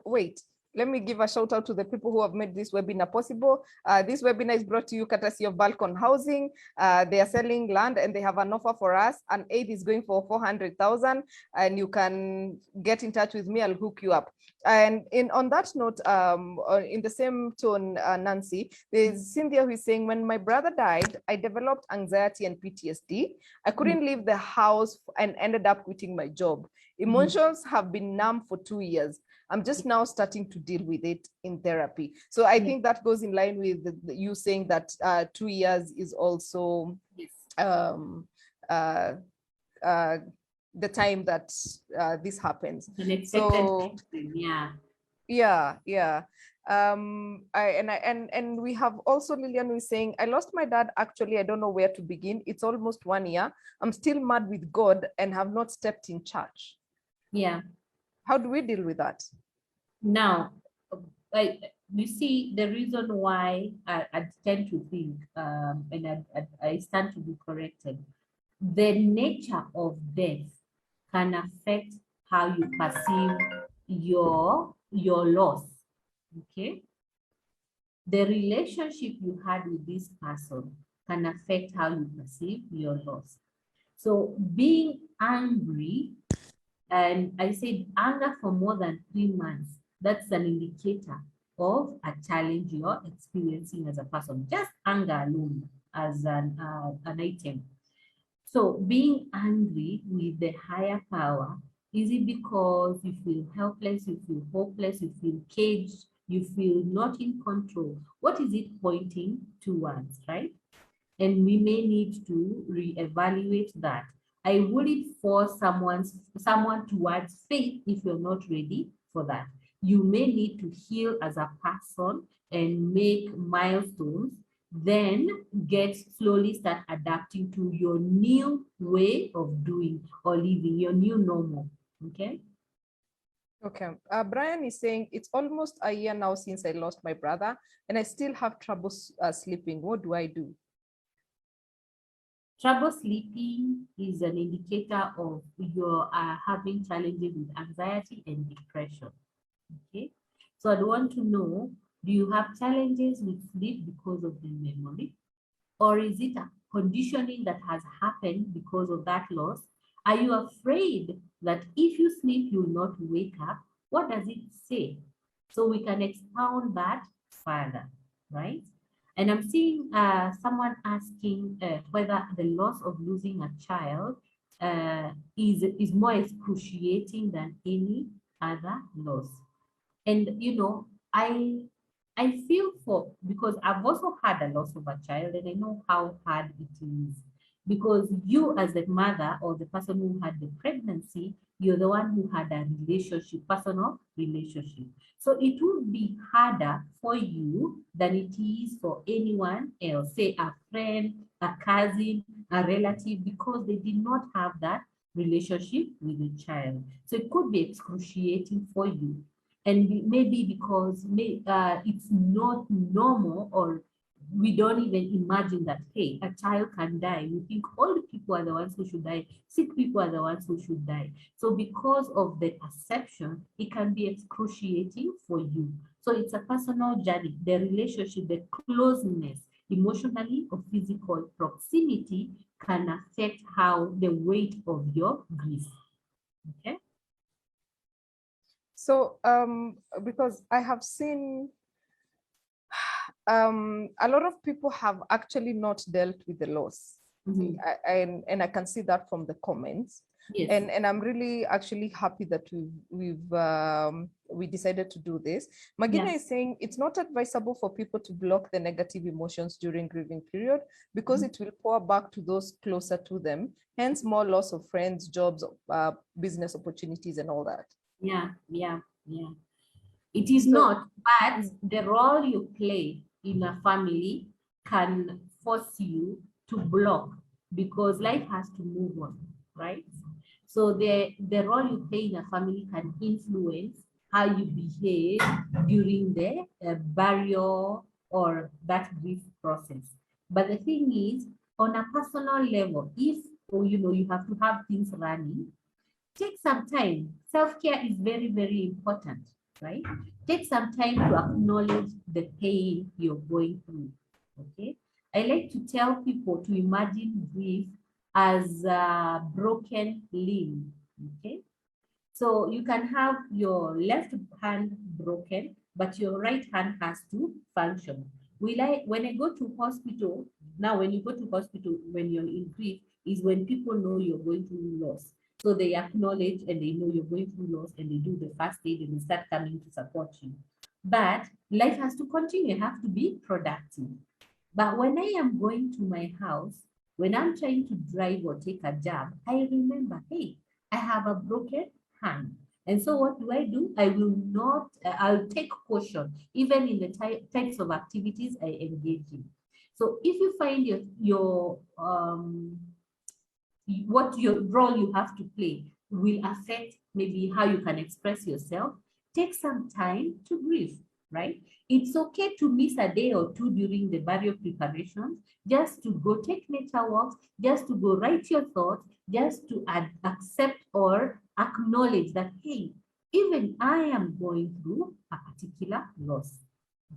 wait, let me give a shout out to the people who have made this webinar possible. This webinar is brought to you courtesy of Balcon Housing. They are selling land and they have an offer for us. An aid is going for 400,000, and you can get in touch with me. I'll hook you up. And on that note, in the same tone, Nancy, there's Cynthia who is saying, when my brother died, I developed anxiety and PTSD. I couldn't leave the house and ended up quitting my job. Emotions have been numb for 2 years. I'm just now starting to deal with it in therapy. So I think that goes in line with you saying that 2 years is also the time that this happens. So yeah. And we have also Lillian who is saying, I lost my dad. Actually, I don't know where to begin. It's almost 1 year. I'm still mad with God and have not stepped in church. Yeah. How do we deal with that? Now, you see, the reason why I tend to think, and I stand to be corrected, the nature of death can affect how you perceive your loss. Okay. The relationship you had with this person can affect how you perceive your loss. So being angry, and I said anger for more than 3 months, that's an indicator of a challenge you're experiencing as a person. Just anger alone as an item. So being angry with the higher power, is it because you feel helpless, you feel hopeless, you feel caged, you feel not in control? What is it pointing towards, right? And we may need to reevaluate that. I wouldn't force someone towards faith if you're not ready for that. You may need to heal as a person and make milestones, then slowly start adapting to your new way of doing or living, your new normal. Okay. Okay. Brian is saying, it's almost a year now since I lost my brother and I still have trouble sleeping. What do I do? Trouble sleeping is an indicator of you having challenges with anxiety and depression. Okay, so I'd want to know, do you have challenges with sleep because of the memory? Or is it a conditioning that has happened because of that loss? Are you afraid that if you sleep, you will not wake up? What does it say? So we can expound that further, right? And I'm seeing someone asking whether the loss of losing a child is more excruciating than any other loss. And you know, I feel because I've also had a loss of a child and I know how hard it is. Because you as the mother or the person who had the pregnancy, you're the one who had a relationship, personal relationship. So it would be harder for you than it is for anyone else, say a friend, a cousin, a relative, because they did not have that relationship with the child. So it could be excruciating for you. And maybe because it's not normal or we don't even imagine that, hey, a child can die. We think old people are the ones who should die, sick people are the ones who should die. So because of the perception, it can be excruciating for you. So it's a personal journey. The relationship, the closeness, emotionally or physical proximity can affect how the weight of your grief. Okay. So because I have seen a lot of people have actually not dealt with the loss. Mm-hmm. And I can see that from the comments. Yes. And I'm really actually happy that we decided to do this. Magina is saying it's not advisable for people to block the negative emotions during grieving period because it will pour back to those closer to them, hence more loss of friends, jobs, business opportunities, and all that. Yeah. It is not, but the role you play in a family can force you to block because life has to move on, right? So the role you play in a family can influence how you behave during the burial or that grief process. But the thing is, on a personal level, if you have to have things running, take some time. Self-care is very, very important, right? Take some time to acknowledge the pain you're going through, okay? I like to tell people to imagine grief as a broken limb, okay? So you can have your left hand broken, but your right hand has to function. When I go to hospital, now when you go to hospital, when you're in grief, is when people know you're going through loss. So they acknowledge and they know you're going through loss and they do the first aid and they start coming to support you. But life has to continue, you have to be productive. But when I am going to my house, when I'm trying to drive or take a job, I remember, hey, I have a broken hand. And so what do? I will not, I'll take caution, even in the types of activities I engage in. So if you find what your role you have to play will affect maybe how you can express yourself, take some time to grieve, right? It's okay to miss a day or two during the burial preparations, just to go take nature walks, just to go write your thoughts, just to accept or acknowledge that, hey, even I am going through a particular loss,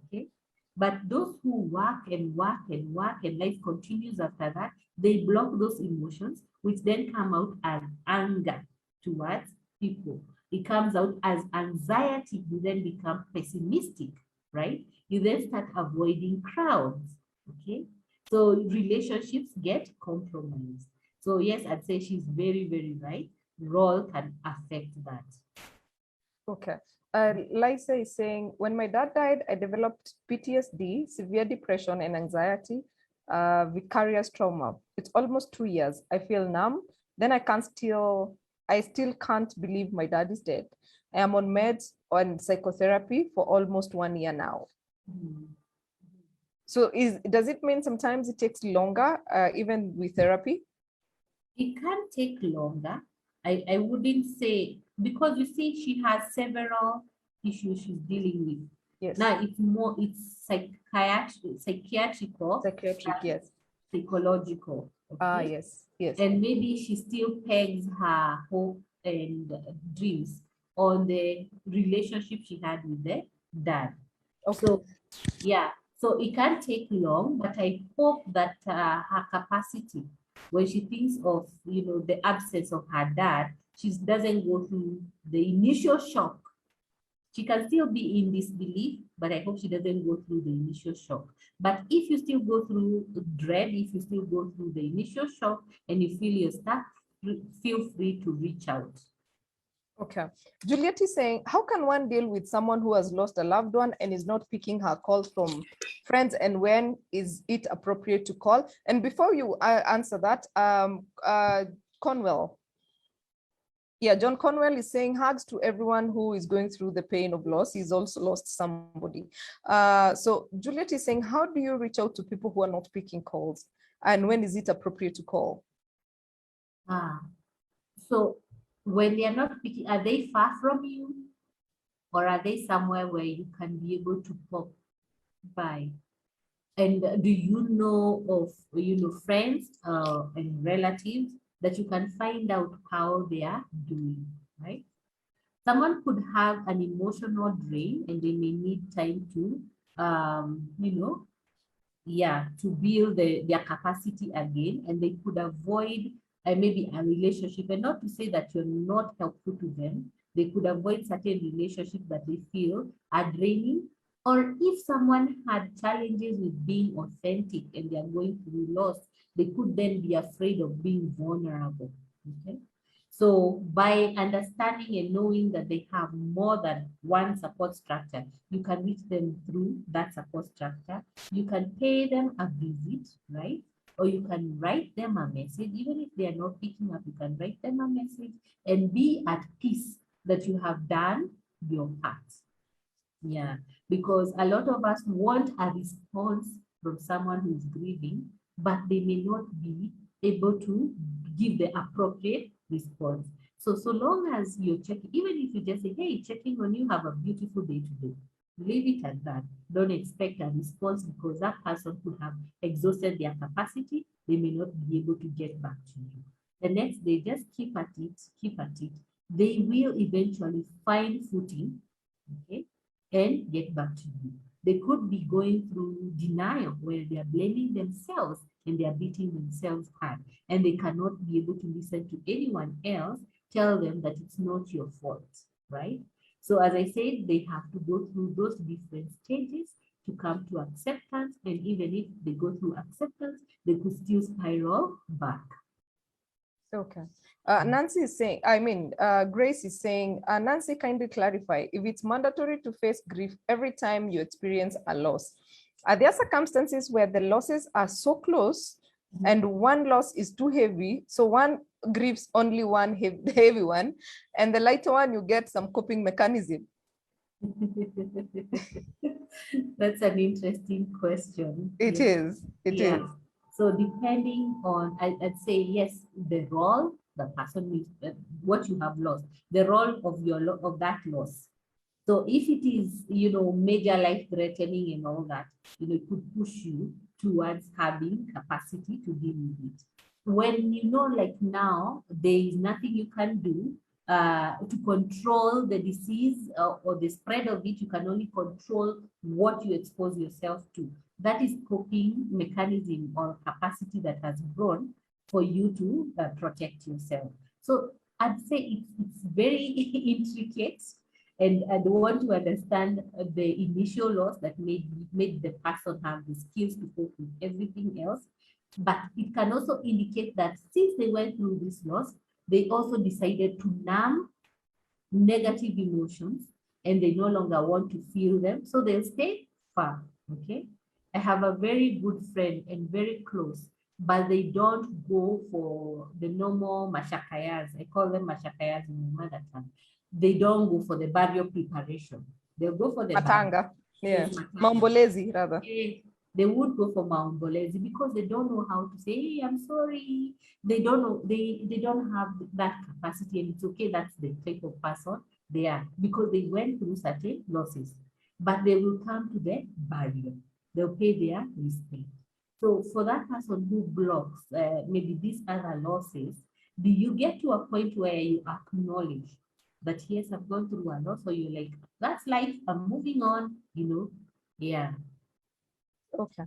okay? But those who work and life continues after that, they block those emotions, which then come out as anger towards people. It comes out as anxiety. You then become pessimistic, right? You then start avoiding crowds, okay? So relationships get compromised. So yes, I'd say she's very, very right. Role can affect that. Okay. Lisa is saying, when my dad died, I developed PTSD, severe depression and anxiety, vicarious trauma. It's almost 2 years. I feel numb. Then I still can't believe my dad is dead. I am on meds and psychotherapy for almost 1 year now. So does it mean sometimes it takes longer, even with therapy? It can take longer. I wouldn't say, because you see, she has several issues she's dealing with. Yes. Now it's psychiatrical, yes. Psychological. Okay? Yes. And maybe she still pegs her hope and dreams on the relationship she had with the dad. Okay. So yeah, so it can take long, but I hope that her capacity, when she thinks of the absence of her dad, she doesn't go through the initial shock. She can still be in disbelief, but I hope she doesn't go through the initial shock. But if you still go through dread, if you still go through the initial shock and you feel you're stuck, feel free to reach out. Okay. Juliet is saying, how can one deal with someone who has lost a loved one and is not picking her calls from friends, and when is it appropriate to call? And before you answer that, Conwell. Yeah, John Conwell is saying, hugs to everyone who is going through the pain of loss. He's also lost somebody. So Juliet is saying, how do you reach out to people who are not picking calls? And when is it appropriate to call? So when they are not picking, are they far from you? Or are they somewhere where you can be able to pop by? And do you know of, friends and relatives that you can find out how they are doing, right? Someone could have an emotional drain and they may need time to, to build their capacity again, and they could avoid maybe a relationship. And not to say that you're not helpful to them, they could avoid certain relationships that they feel are draining. Or if someone had challenges with being authentic and they are going through loss, they could then be afraid of being vulnerable. Okay. So by understanding and knowing that they have more than one support structure, you can reach them through that support structure. You can pay them a visit, right? Or you can write them a message. Even if they are not picking up, you can write them a message and be at peace that you have done your part. Yeah, because a lot of us want a response from someone who is grieving, but they may not be able to give the appropriate response. So long as you're checking, even if you just say, hey, checking on you, have a beautiful day today, leave it at that. Don't expect a response because that person could have exhausted their capacity. They may not be able to get back to you. The next day, just keep at it, keep at it. They will eventually find footing, okay, and get back to you. They could be going through denial where they are blaming themselves and they are beating themselves hard, and they cannot be able to listen to anyone else tell them that it's not your fault, right? So as I said, they have to go through those different stages to come to acceptance, and even if they go through acceptance, they could still spiral back. Okay. Nancy is saying, Grace is saying, Nancy, kindly clarify if it's mandatory to face grief every time you experience a loss. Are there circumstances where the losses are so close and one loss is too heavy, so one grieves only one heavy one, and the lighter one you get some coping mechanism? That's an interesting question. It Yes. is. So depending on, I'd say yes, the role the person is, what you have lost, the role of of that loss. So if it is, major life threatening and all that, it could push you towards having capacity to deal with it. When like now, there is nothing you can do to control the disease or the spread of it. You can only control what you expose yourself to. That is coping mechanism or capacity that has grown for you to protect yourself. So I'd say it's very intricate, and I want to understand the initial loss that made the person have the skills to cope with everything else. But it can also indicate that since they went through this loss, they also decided to numb negative emotions and they no longer want to feel them. So they'll stay far, okay? I have a very good friend and very close, but they don't go for the normal mashakayas. I call them mashakayas in my mother tongue. They don't go for the burial preparation. They'll go for the Matanga. Yeah. Yes, Mambolezi, rather. They would go for Maombolezi because they don't know how to say, hey, I'm sorry. They don't know, they don't have that capacity, and it's okay, that's the type of person they are because they went through certain losses. But they will come to the barrier. They'll pay their respect. So for that person who blocks maybe these other losses, do you get to a point where you acknowledge that yes, I've gone through a loss, or you're like, that's life, I'm moving on, Yeah. Okay.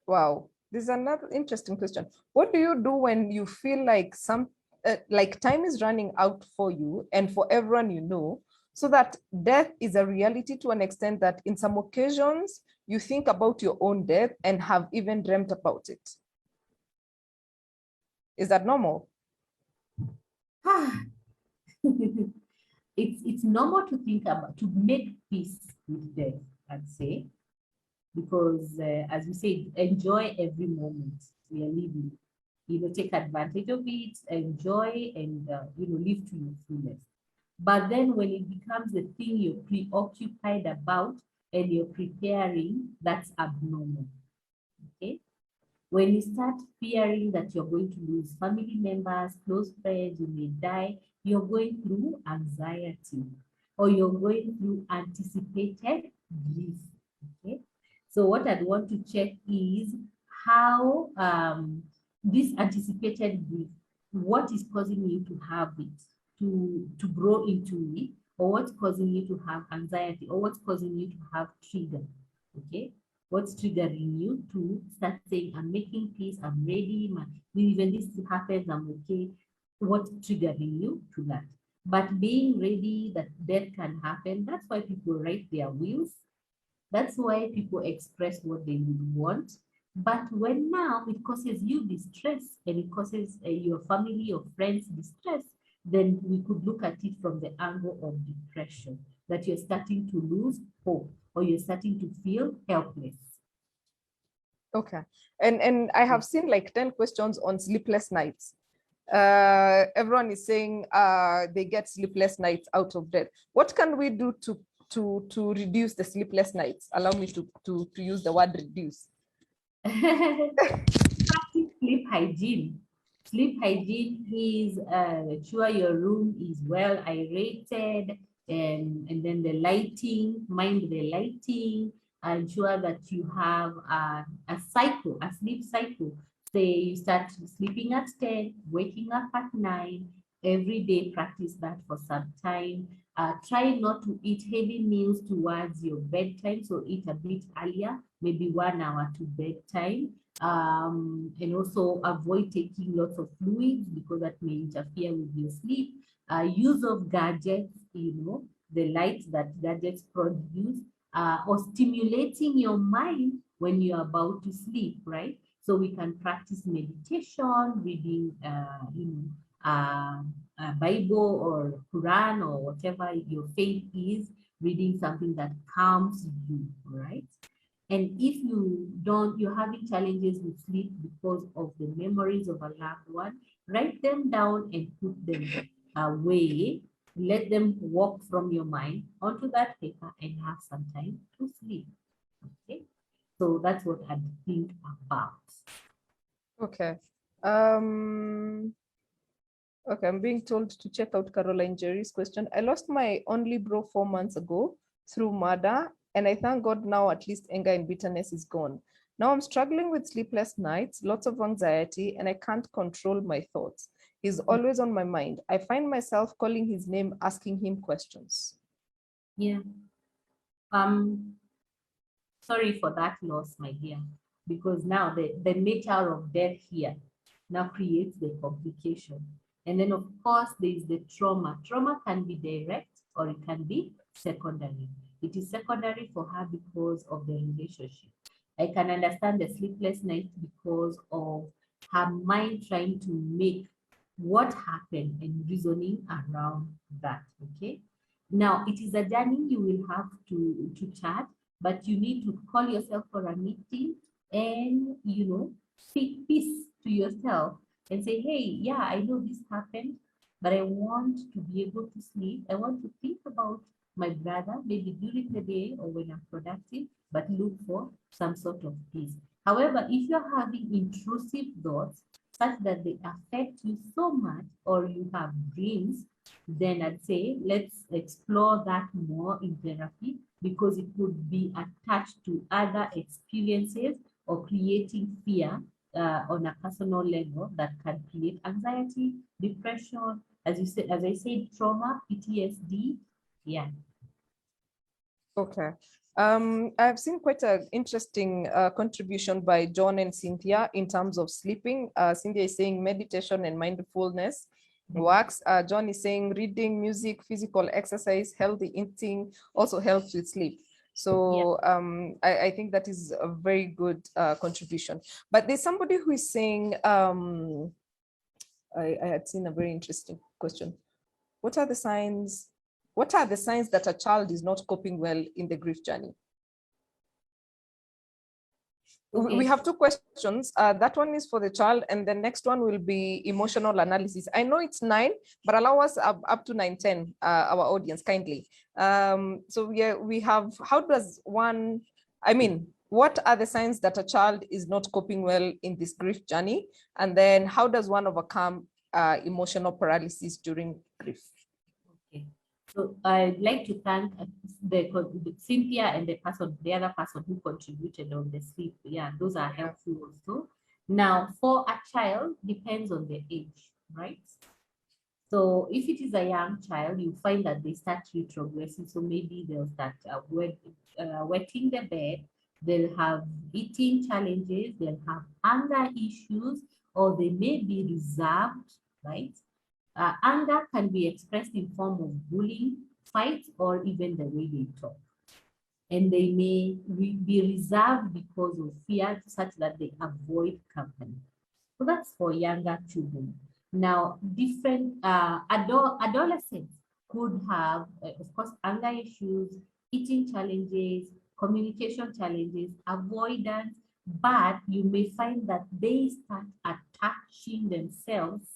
Wow. This is another interesting question. What do you do when you feel like like time is running out for you and for everyone you know, so that death is a reality to an extent that in some occasions you think about your own death and have even dreamt about it? Is that normal? It's normal to think about, to make peace with death, I'd say, because as we say, enjoy every moment we are living. Take advantage of it, enjoy, and live to your fullest. But then when it becomes the thing you're preoccupied about and you're preparing, that's abnormal. Okay. When you start fearing that you're going to lose family members, close friends, you may die, you're going through anxiety or you're going through anticipated grief. Okay. So what I'd want to check is how this anticipated grief, what is causing you to have it, to grow into it, or what's causing you to have anxiety, or what's causing you to have trigger, okay? What's triggering you to start saying, I'm making peace, I'm ready, when this happens, I'm okay. What's triggering you to that? But being ready that death can happen, that's why people write their wills. That's why people express what they would want. But when now it causes you distress and it causes your family or friends distress, then we could look at it from the angle of depression, that you're starting to lose hope or you're starting to feel helpless. Okay. And I have seen like 10 questions on sleepless nights. Everyone is saying they get sleepless nights out of death. What can we do to reduce the sleepless nights? Allow me to use the word reduce. Practice sleep hygiene. Sleep hygiene is ensure your room is well aerated, and then the lighting, mind the lighting, ensure that you have a cycle, a sleep cycle. Say you start sleeping at 10, waking up at 9, every day practice that for some time. Try not to eat heavy meals towards your bedtime, so eat a bit earlier, maybe 1 hour to bedtime. And also avoid taking lots of fluids because that may interfere with your sleep. Use of gadgets, the lights that gadgets produce, or stimulating your mind when you're about to sleep, right? So we can practice meditation, reading, a Bible or Quran or whatever your faith is, reading something that calms you, right? And if you're having challenges with sleep because of the memories of a loved one, write them down and put them away. Let them walk from your mind onto that paper and have some time to sleep. Okay, so that's what I think about. Okay. Okay, I'm being told to check out Caroline Jerry's question. I lost my only bro 4 months ago through murder, and I thank God now at least anger and bitterness is gone. Now I'm struggling with sleepless nights, lots of anxiety, and I can't control my thoughts. He's always on my mind. I find myself calling his name, asking him questions. Yeah. Sorry for that loss, my dear, because now the nature of death here now creates the complication. And then, of course, there is the trauma. Trauma can be direct or it can be secondary. It is secondary for her because of the relationship. I can understand the sleepless night because of her mind trying to make what happened and reasoning around that, okay? Now, it is a journey you will have to chart, but you need to call yourself for a meeting and, speak peace to yourself and say, hey, yeah, I know this happened, but I want to be able to sleep. I want to think about my brother, maybe during the day or when I'm productive, but look for some sort of peace. However, if you're having intrusive thoughts such that they affect you so much, or you have dreams, then I'd say let's explore that more in therapy, because it could be attached to other experiences or creating fear on a personal level that can create anxiety, depression, as I said, trauma, PTSD. Yeah. Okay. I've seen quite an interesting contribution by John and Cynthia in terms of sleeping. Cynthia is saying meditation and mindfulness works. John is saying reading, music, physical exercise, healthy eating also helps with sleep. So I think that is a very good contribution. But there's somebody who is saying, I had seen a very interesting question. What are the signs that a child is not coping well in the grief journey? Okay. We have two questions. That one is for the child, and the next one will be emotional analysis. I know it's 9, but allow us up to 9:10, our audience, kindly. So yeah, we have, how does one, what are the signs that a child is not coping well in this grief journey? And then how does one overcome emotional paralysis during grief? Okay. So I'd like to thank the Cynthia and the other person who contributed on the sleep. Yeah, those are helpful also. Now, for a child, depends on their age, right? So if it is a young child, you find that they start retrogressing. So maybe they'll start wetting the bed, they'll have eating challenges, they'll have anger issues, or they may be reserved, right? Anger can be expressed in form of bullying, fights, or even the way they talk. And they may be reserved because of fear, such that they avoid company. So that's for younger children. Now, different adolescents could have, of course, anger issues, eating challenges, communication challenges, avoidance, but you may find that they start attaching themselves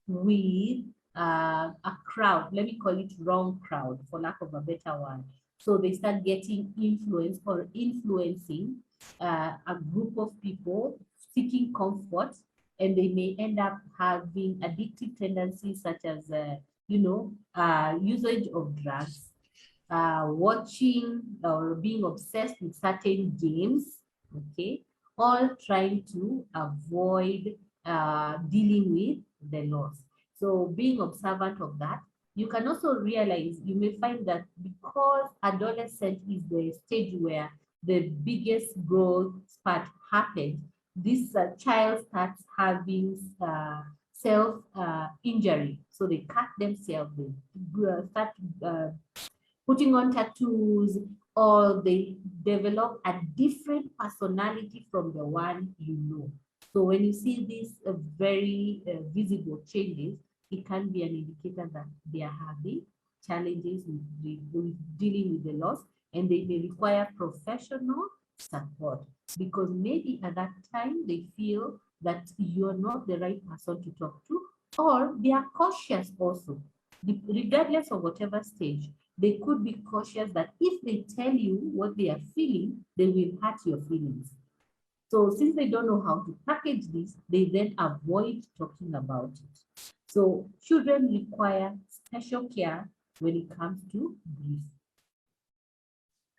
with a crowd. Let me call it wrong crowd, for lack of a better word. So they start getting influenced or influencing a group of people seeking comfort, and they may end up having addictive tendencies such as, usage of drugs, watching or being obsessed with certain games, okay, all trying to avoid dealing with the loss. So being observant of that, you can also realize, you may find that because adolescent is the stage where the biggest growth spurt happens, this child starts having self-injury. So they cut themselves, they start putting on tattoos, or they develop a different personality from the one you know. So when you see these very visible changes, it can be an indicator that they are having challenges with dealing with the loss, and they may require professional support, because maybe at that time they feel that you're not the right person to talk to, or they are cautious also. Regardless of whatever stage, they could be cautious that if they tell you what they are feeling, they will hurt your feelings. So since they don't know how to package this, they then avoid talking about it. So children require special care when it comes to grief.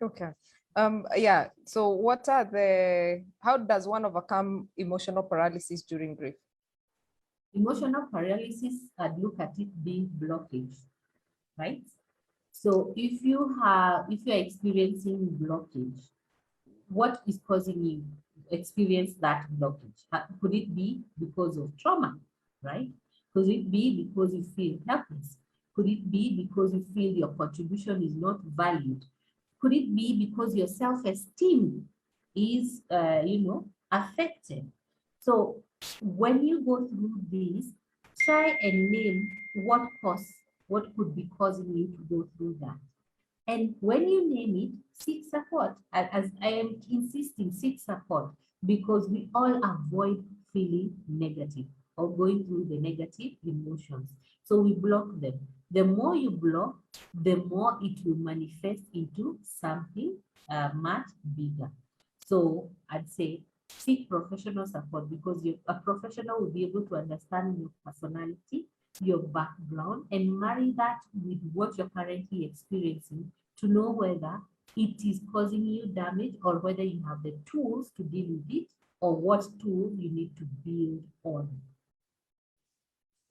Okay. Yeah. So how does one overcome emotional paralysis during grief? Emotional paralysis, I'd look at it being blockage, right? So if you are experiencing blockage, what is causing you experience that blockage? Could it be because of trauma, right? Could it be because you feel helpless? Could it be because you feel your contribution is not valued? Could it be because your self-esteem is, affected? So when you go through this, try and name what could be causing you to go through that. And when you name it, seek support. As I am insisting, seek support, because we all avoid feeling negative or going through the negative emotions. So we block them. The more you block, the more it will manifest into something much bigger. So I'd say seek professional support, because a professional will be able to understand your personality, your background, and marry that with what you're currently experiencing to know whether it is causing you damage, or whether you have the tools to deal with it, or what tools you need to build on.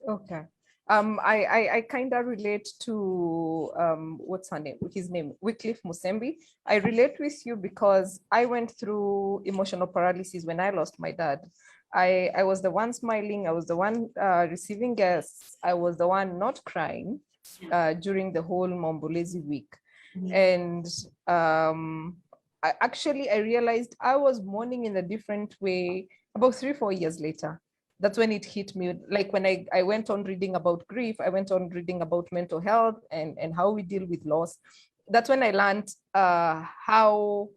Okay. I kind of relate to what's his name, Wycliffe Musembi. I relate with you because I went through emotional paralysis when I lost my dad. I was the one smiling, I was the one receiving guests, I was the one not crying during the whole Mombolezi week. And I realized I was mourning in a different way about 3-4 years later. That's when it hit me. Like when I went on reading about grief, I went on reading about mental health and how we deal with loss. That's when I learned how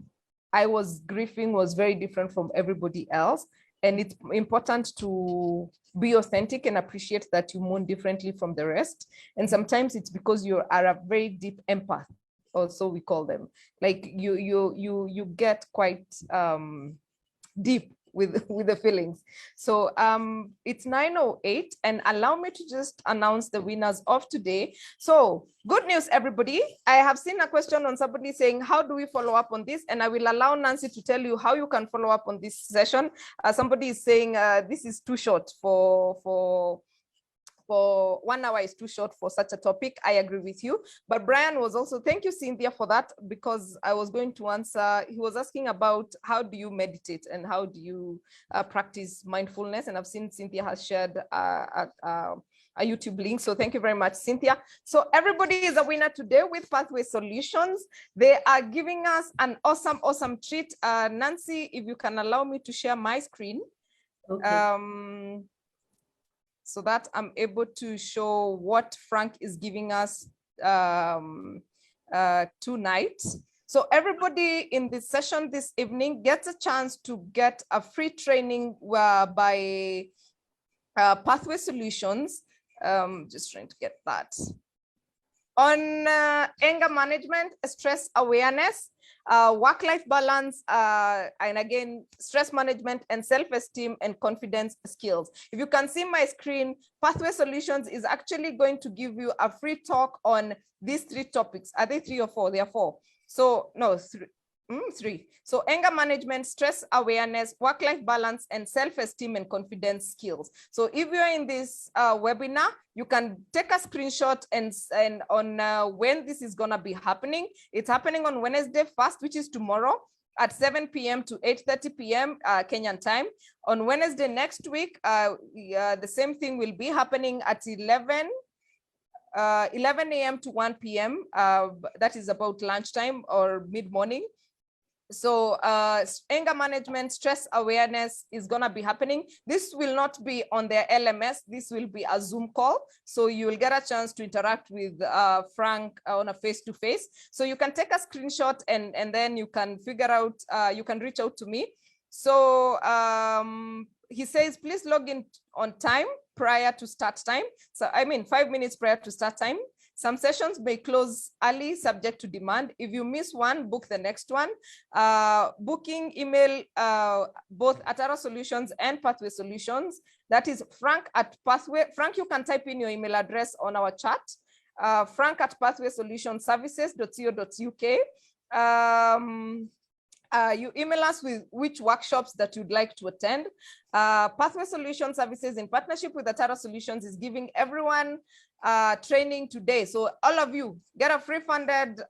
I was grieving was very different from everybody else. And it's important to be authentic and appreciate that you mourn differently from the rest. And sometimes it's because you are a very deep empath, or so we call them. Like you get quite deep with the feelings. So it's 9:08, and allow me to just announce the winners of today. So good news, everybody. I have seen a question on somebody saying, how do we follow up on this? And I will allow Nancy to tell you how you can follow up on this session. Somebody is saying this is too short for 1 hour is too short for such a topic. I agree with you. But Brian was also, thank you, Cynthia, for that, because I was going to answer, he was asking about how do you meditate and how do you practice mindfulness? And I've seen Cynthia has shared a YouTube link. So thank you very much, Cynthia. So everybody is a winner today with Pathway Solutions. They are giving us an awesome, awesome treat. Nancy, if you can allow me to share my screen. Okay. So that I'm able to show what Frank is giving us tonight. So everybody in this session this evening gets a chance to get a free training by Pathway Solutions. Just trying to get that. On anger management, stress awareness, work-life balance, and again, stress management and self-esteem and confidence skills. If you can see my screen, Pathway Solutions is actually going to give you a free talk on these 3 topics. Are they 3 or 4? They are 4. So no, 3. So anger management, stress awareness, work-life balance, and self-esteem and confidence skills. So if you're in this webinar, you can take a screenshot and on when this is gonna be happening. It's happening on Wednesday 1st, which is tomorrow at 7 p.m. to 8:30 p.m. Kenyan time. On Wednesday next week, the same thing will be happening at 11 a.m. to 1 p.m. That is about lunchtime or mid-morning. So anger management, stress awareness is going to be happening. This will not be on their LMS. This will be a Zoom call. So you will get a chance to interact with Frank on a face-to-face. So you can take a screenshot and then you can figure out, you can reach out to me. So he says, please log in on time prior to start time. So I mean, 5 minutes prior to start time. Some sessions may close early, subject to demand. If you miss one, book the next one. Booking email both Atara Solutions and Pathway Solutions. That is Frank at Pathway. Frank, you can type in your email address on our chat. Frank at pathwaysolutionsservices.co.uk. You email us with which workshops that you'd like to attend. Pathway Solution Services in partnership with Atara Solutions is giving everyone training today. So all of you get a free funded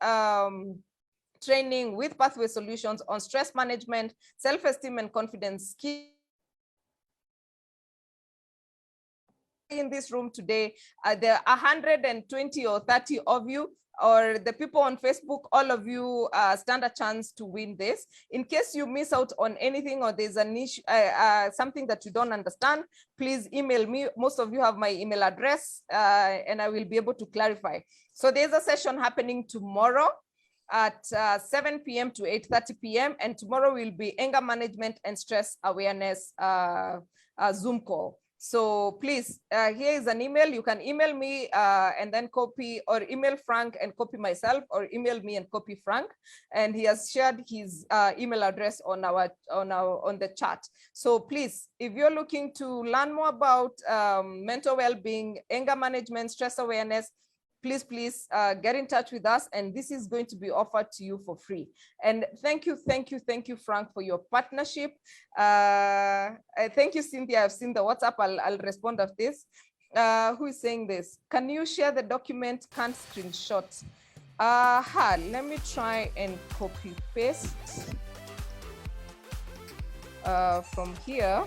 training with Pathway Solutions on stress management, self-esteem and confidence skills. In this room today, there are 120 or 30 of you, or the people on Facebook, all of you stand a chance to win this. In case you miss out on anything or there's an issue, something that you don't understand, please email me. Most of you have my email address and I will be able to clarify. So there's a session happening tomorrow at 7 p.m. to 8:30 p.m. And tomorrow will be anger management and stress awareness Zoom call. So please, here is an email. You can email me and then copy, or email Frank and copy myself, or email me and copy Frank. And he has shared his email address on the chat. So please, if you're looking to learn more about mental well-being, anger management, stress awareness, please get in touch with us, and this is going to be offered to you for free. And thank you, Frank, for your partnership. Thank you, Cynthia. I've seen the WhatsApp. I'll respond of this. Who is saying this? Can you share the document? Can't screenshot. Let me try and copy paste from here,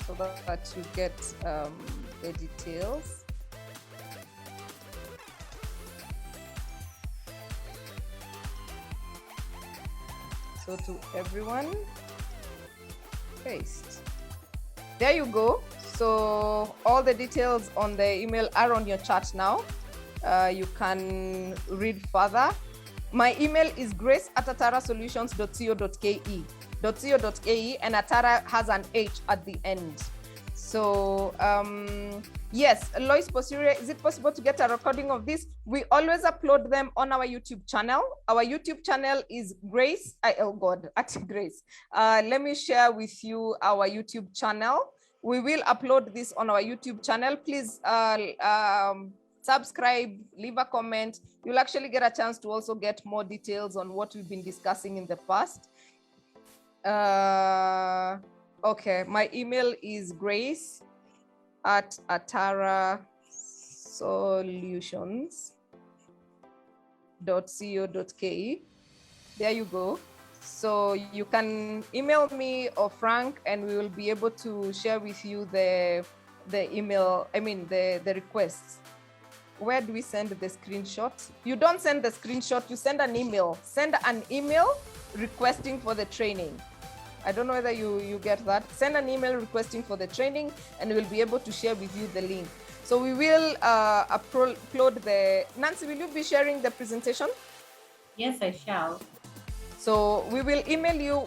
so that you get the details. So to everyone, paste. There you go. So all the details on the email are on your chat now. You can read further. My email is grace@atarasolutions.co.ke, and Atara has an H at the end. So Yes, Lois Posiria, is it possible to get a recording of this? We always upload them on our YouTube channel. Our YouTube channel is Grace. Oh God, actually Grace. Let me share with you our YouTube channel. We will upload this on our YouTube channel. Please subscribe, leave a comment. You'll actually get a chance to also get more details on what we've been discussing in the past. Okay, my email is grace@atarasolutions.co.ke. There you go. So you can email me or Frank, and we will be able to share with you the email, the requests. Where do we send the screenshot? You don't send the screenshot, you send an email. Send an email requesting for the training. I don't know whether you get that. Send an email requesting for the training, and we'll be able to share with you the link. So we will upload the, Nancy, will you be sharing the presentation? Yes, I shall. So we will email you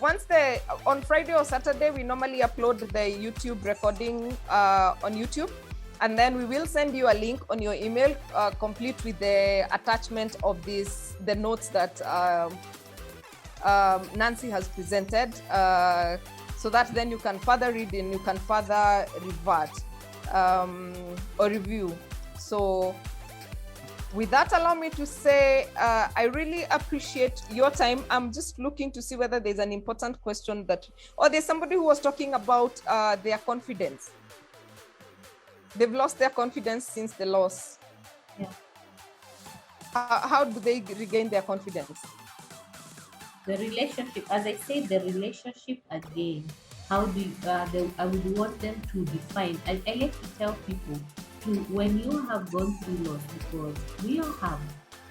on Friday or Saturday, we normally upload the YouTube recording on YouTube. And then we will send you a link on your email, complete with the attachment of the notes that Nancy has presented, so that then you can further read and you can further revert or review. So with that, allow me to say, I really appreciate your time. I'm just looking to see whether there's an important question there's somebody who was talking about their confidence. They've lost their confidence since the loss. Yeah. How do they regain their confidence? The relationship, as I said, the relationship again. How do I would want them to define. I like to tell people when you have gone through loss, because we all have,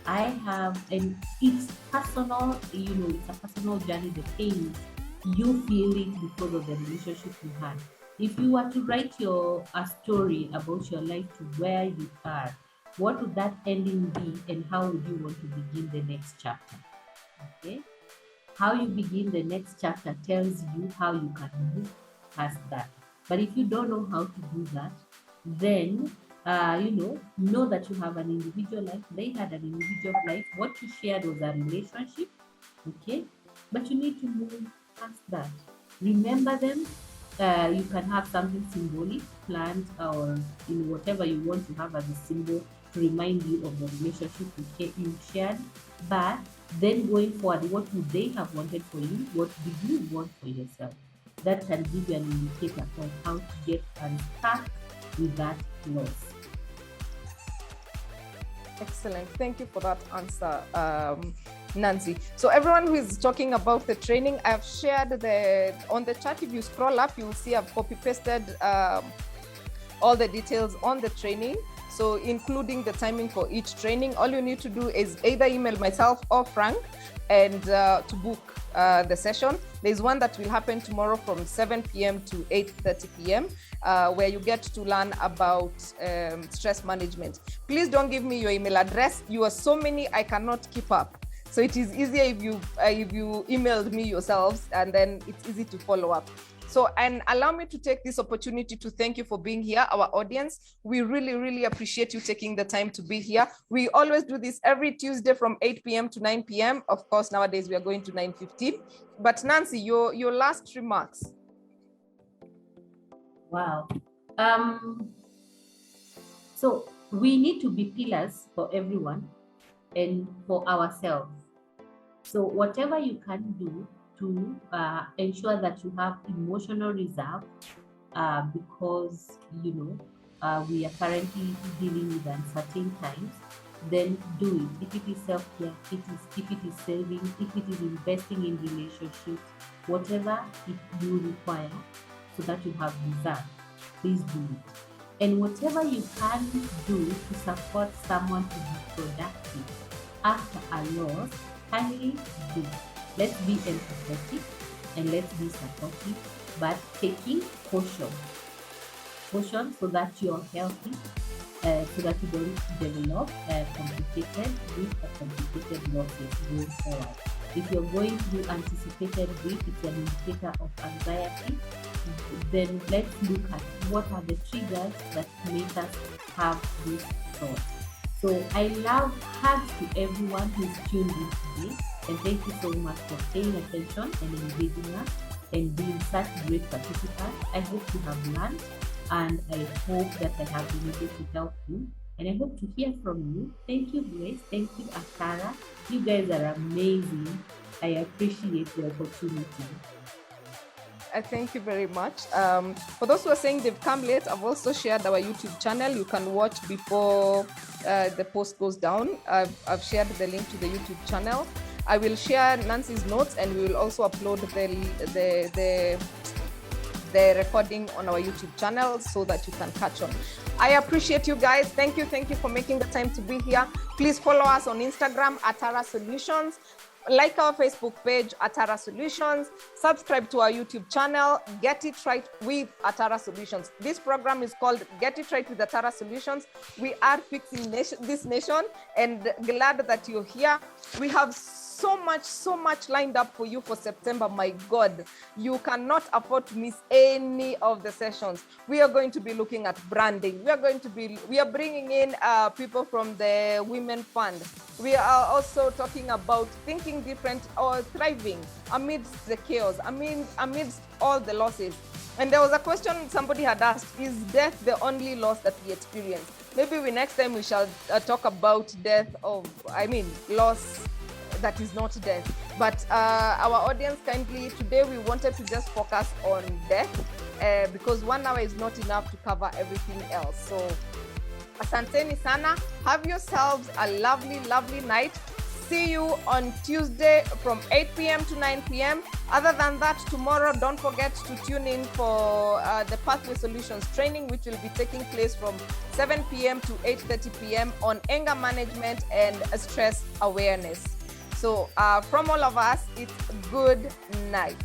I have, and it's personal. It's a personal journey. The pain you feel it because of the relationship you had. If you were to write a story about your life to where you are, what would that ending be, and how would you want to begin the next chapter? Okay, how you begin the next chapter tells you how you can move past that. But if you don't know how to do that, then know that you have an individual life. They had an individual life. What you shared was a relationship, okay? But you need to move past that. Remember them. You can have something symbolic, plant, or whatever you want to have as a symbol to remind you of the relationship you shared. But then going forward, what would they have wanted for you? What did you want for yourself? That can give you an indicator of how to get unstuck with that loss. Excellent. Thank you for that answer, Nancy. So everyone who is talking about the training, I've shared on the chat. If you scroll up, you will see I've copy pasted all the details on the training. So including the timing for each training, all you need to do is either email myself or Frank and to book the session. There's one that will happen tomorrow from 7 p.m. to 8:30 p.m. Where you get to learn about stress management. Please don't give me your email address. You are so many, I cannot keep up. So it is easier if you emailed me yourselves, and then it's easy to follow up. So, and allow me to take this opportunity to thank you for being here, our audience. We really, really appreciate you taking the time to be here. We always do this every Tuesday from 8 p.m. to 9 p.m. Of course, nowadays we are going to 9:15. But Nancy, your last remarks. Wow. So we need to be pillars for everyone and for ourselves. So whatever you can do to ensure that you have emotional reserve, because we are currently dealing with uncertain times, then do it. If it is self-care, if it is saving, if it is investing in relationships, whatever you require so that you have reserve, please do it. And whatever you can do to support someone to be productive after a loss, kindly do. Let's be empathetic and let's be supportive, but taking caution so that you're healthy, so that you don't develop complicated losses going forward. If you're going through anticipated grief, it's an indicator of anxiety, then let's look at what are the triggers that make us have this thought. So I love hugs to everyone who's tuned in today, and thank you so much for paying attention and engaging us and being such great participants. I hope you have learned, and I hope that I have been able to help you, and I hope to hear from you. Thank you, Grace. Thank you, Atara. You guys are amazing. I appreciate the opportunity. Thank you very much. For those who are saying they've come late, I've also shared our YouTube channel. You can watch before the post goes down. I've shared the link to the YouTube channel. I will share Nancy's notes, and we will also upload the recording on our YouTube channel so that you can catch on. I appreciate you guys. Thank you for making the time to be here. Please follow us on Instagram, Atara Solutions. Like our Facebook page, Atara Solutions. Subscribe to our YouTube channel, Get It Right with Atara Solutions. This program is called Get It Right with Atara Solutions. We are fixing this nation, and glad that you're here. We have so much lined up for you for September. My God, you cannot afford to miss any of the sessions. We are going to be looking at branding. We are bringing in people from the Women Fund. We are also talking about thinking different or thriving amidst the chaos, amidst all the losses. And there was a question somebody had asked, is death the only loss that we experience? Maybe next time we shall talk about loss that is not death. But our audience kindly, today we wanted to just focus on death because 1 hour is not enough to cover everything else. So asanteni sana. Have yourselves a lovely night. See you on Tuesday from 8 p.m. to 9 p.m. Other than that, tomorrow, don't forget to tune in for the Pathway Solutions training, which will be taking place from 7 p.m. to 8:30 p.m. on anger management and stress awareness. So from all of us, it's good night.